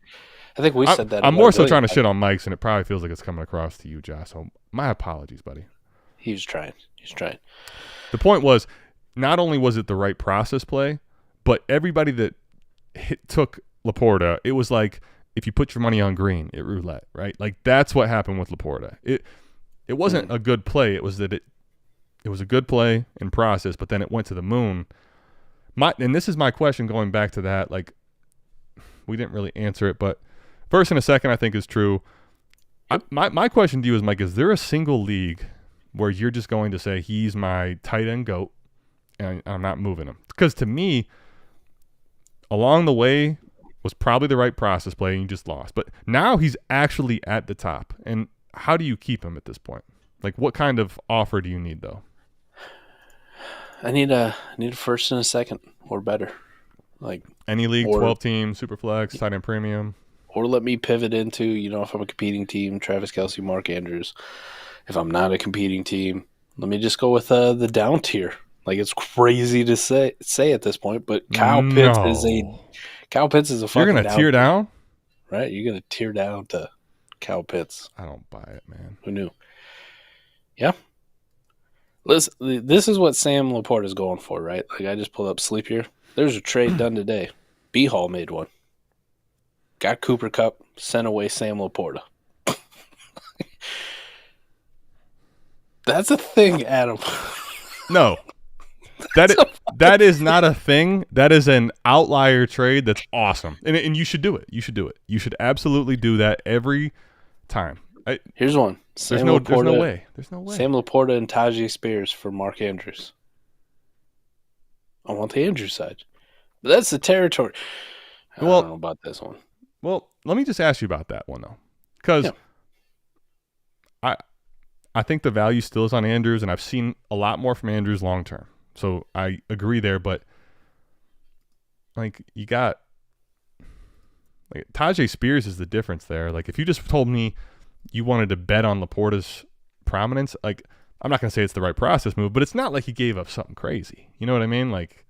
I think we said that. I'm more so trying to shit on Mike's, and it probably feels like it's coming across to you, Josh. So my apologies, buddy. He was trying. The point was, not only was it the right process play, but everybody that took LaPorta, it was like if you put your money on green, it roulette, right? Like that's what happened with LaPorta. It wasn't a good play. It was that it was a good play in process, but then it went to the moon. And this is my question going back to that. Like we didn't really answer it, but. First and a second, I think, is true. My question to you is, Mike, is there a single league where you're just going to say he's my tight end GOAT and I'm not moving him? Because to me, along the way was probably the right process play and you just lost. But now he's actually at the top. And how do you keep him at this point? Like, what kind of offer do you need, though? I need a first and a second or better. Like any league, 12-team, Superflex, tight end premium. Or let me pivot into, if I'm a competing team, Travis Kelce, Mark Andrews. If I'm not a competing team, let me just go with the Downtier. Like, it's crazy to say at this point, but Kyle Pitts is a fucking You're going to tear down? Right? You're going to tear down to Kyle Pitts. I don't buy it, man. Who knew? Yeah. Listen, this is what Sam LaPorta is going for, right? Like, I just pulled up Sleep here. There's a trade done today. B Hall made one. Got Cooper Kupp, sent away Sam LaPorta. That's a thing, Adam. No. That is not a thing. That is an outlier trade that's awesome. And you should do it. You should absolutely do that every time. Here's one. There's no way. Sam LaPorta and Tajay Spears for Mark Andrews. I want the Andrews side. But that's the territory. I don't know about this one. Well, let me just ask you about that one, though. Because I think the value still is on Andrews, and I've seen a lot more from Andrews long term. So I agree there, but like you got like Tajay Spears is the difference there. Like if you just told me you wanted to bet on LaPorta's prominence, like, I'm not going to say it's the right process move, but it's not like he gave up something crazy. You know what I mean? Like,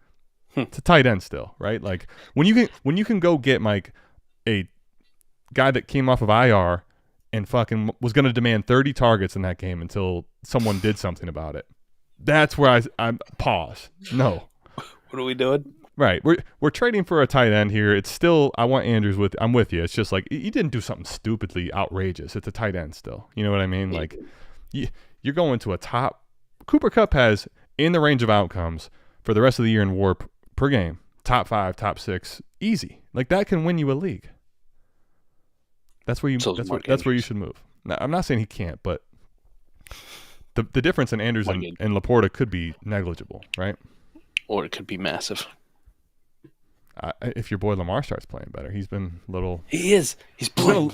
it's a tight end still, right? Like, when you can go get, like, a guy that came off of IR and fucking was going to demand 30 targets in that game until someone did something about it. That's where I'm pause. No. What are we doing? Right. We're trading for a tight end here. It's still, I want Andrews with, I'm with you. It's just like, you didn't do something stupidly outrageous. It's a tight end still. You know what I mean? Like, you're going to a top, Cooper Kupp has in the range of outcomes for the rest of the year in WAR per game, top 5, top 6, easy. Like, that can win you a league. That's where you should move. Now, I'm not saying he can't, but the difference in Andrews and LaPorta could be negligible, right? Or it could be massive. If your boy Lamar starts playing better, he's been a little. He is. He's playing.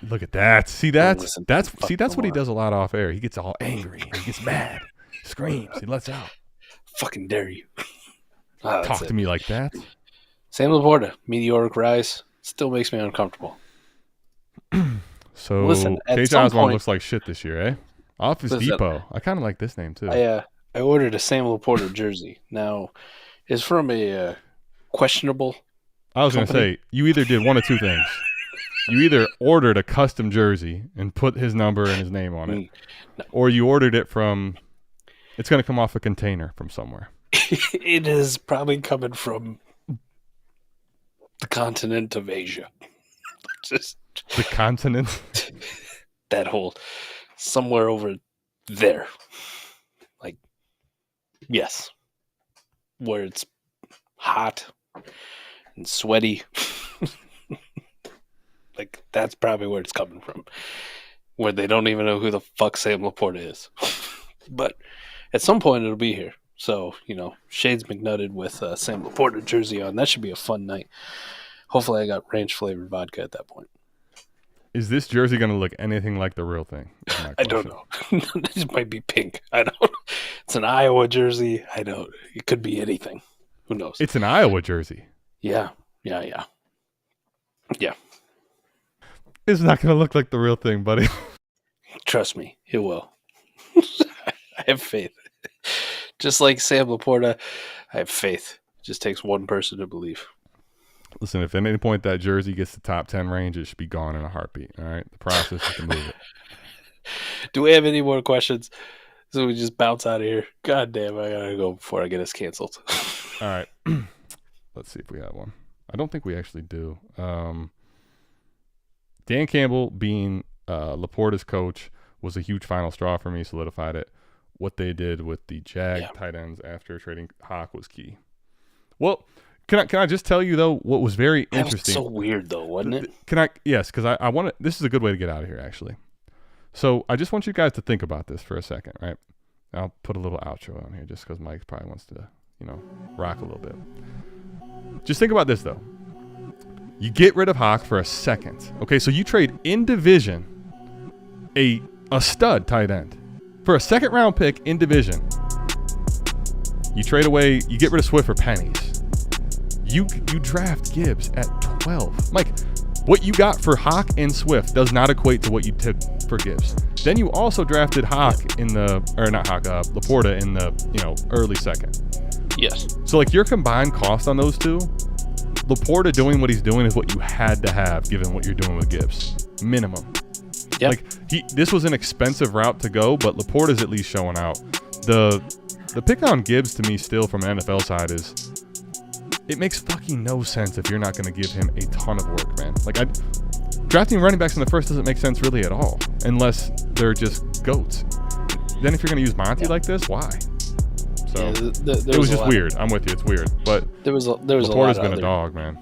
Look at that. See that's what he does a lot off air. He gets all angry. He gets mad. Screams. He lets out. Fucking dare you. Talk to me like that. Sam LaPorta, meteoric rise, still makes me uncomfortable. So Cage Oswald looks like shit this year, eh? Office Depot. I kind of like this name too. I ordered a Sam LaPorta jersey. Now, it's from a questionable. I was going to say, you either did one of two things. You either ordered a custom jersey and put his number and his name on it, or you ordered it from. It's going to come off a container from somewhere. It is probably coming from the continent of Asia. Just the continent. That whole somewhere over there. Like, yes. Where it's hot and sweaty. Like, that's probably where it's coming from. Where they don't even know who the fuck Sam LaPorta is. But at some point it'll be here. So, Shades McNutted with Sam LaPorta jersey on. That should be a fun night. Hopefully I got ranch-flavored vodka at that point. Is this jersey going to look anything like the real thing? I don't know. This might be pink. I don't know. It's an Iowa jersey. I don't. It could be anything. Who knows? It's an Iowa jersey. Yeah. It's not going to look like the real thing, buddy. Trust me, it will. I have faith. Just like Sam LaPorta, I have faith. It just takes one person to believe. Listen, if at any point that jersey gets the top 10 range, it should be gone in a heartbeat. All right? The process is to move it. Do we have any more questions? So we just bounce out of here. God damn, I got to go before I get us canceled. All right. Let's see if we have one. I don't think we actually do. Dan Campbell being LaPorta's coach was a huge final straw for me, solidified it. What they did with the tight ends after trading Hawk was key. Well, can I just tell you though what was very interesting? That was so weird though, wasn't it? Yes, because I want to. This is a good way to get out of here, actually. So I just want you guys to think about this for a second, right? I'll put a little outro on here just because Mike probably wants to, rock a little bit. Just think about this though. You get rid of Hawk for a second. Okay, so you trade in division a stud tight end for a second round pick in division. You trade away, you get rid of Swift for pennies. You draft Gibbs at 12. Mike, what you got for Hawk and Swift does not equate to what you took for Gibbs. Then you also drafted LaPorta in the, early second. Yes. So like your combined cost on those two, LaPorta doing what he's doing is what you had to have given what you're doing with Gibbs. Minimum. Yep. Like this was an expensive route to go, but LaPorta's at least showing out. The pick on Gibbs to me still from an NFL side is it makes fucking no sense if you're not going to give him a ton of work, man. Like drafting running backs in the first doesn't make sense really at all unless they're just goats. Then if you're going to use Monty like this, why? So it was just weird. I'm with you. It's weird, but there was LaPorta's been a dog, man.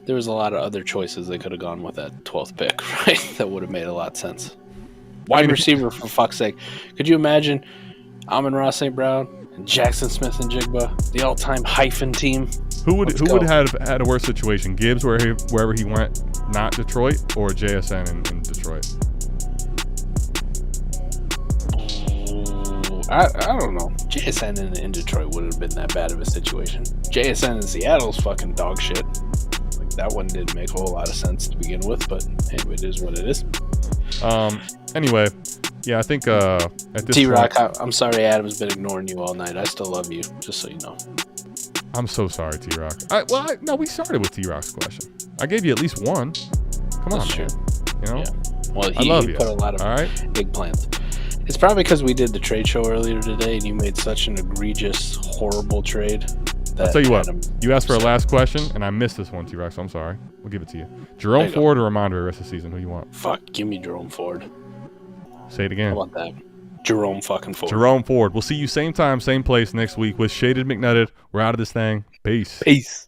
There was a lot of other choices they could have gone with that 12th pick, right? That would have made a lot of sense. Wide receiver, for fuck's sake. Could you imagine Amon-Ra St. Brown and Jaxon Smith-Njigba, the all-time hyphen team? Who would have had a worse situation? Gibbs wherever he went, not Detroit, or JSN in Detroit? I don't know. JSN in Detroit wouldn't have been that bad of a situation. JSN in Seattle's fucking dog shit. Like that one didn't make a whole lot of sense to begin with, but anyway, it is what it is. Anyway, yeah, I think at this T-Rock, point, I'm sorry Adam's been ignoring you all night. I still love you, just so you know. I'm so sorry, T-Rock. No, we started with T-Rock's question. I gave you at least one. Come on, That's true. man. You know? Yeah. Well, I love he you. put a lot of All right? big plans. It's probably because we did the trade show earlier today, and you made such an egregious, horrible trade. I'll tell you what. You asked for a last question, and I missed this one, T-Rock, so I'm sorry. We'll give it to you. Jerome Ford or Ramondre the rest of the season? Who you want? Fuck, give me Jerome Ford. Say it again. How about that? Jerome fucking Ford. Jerome Ford. We'll see you same time, same place next week with Shaded McNutted. We're out of this thing. Peace. Peace.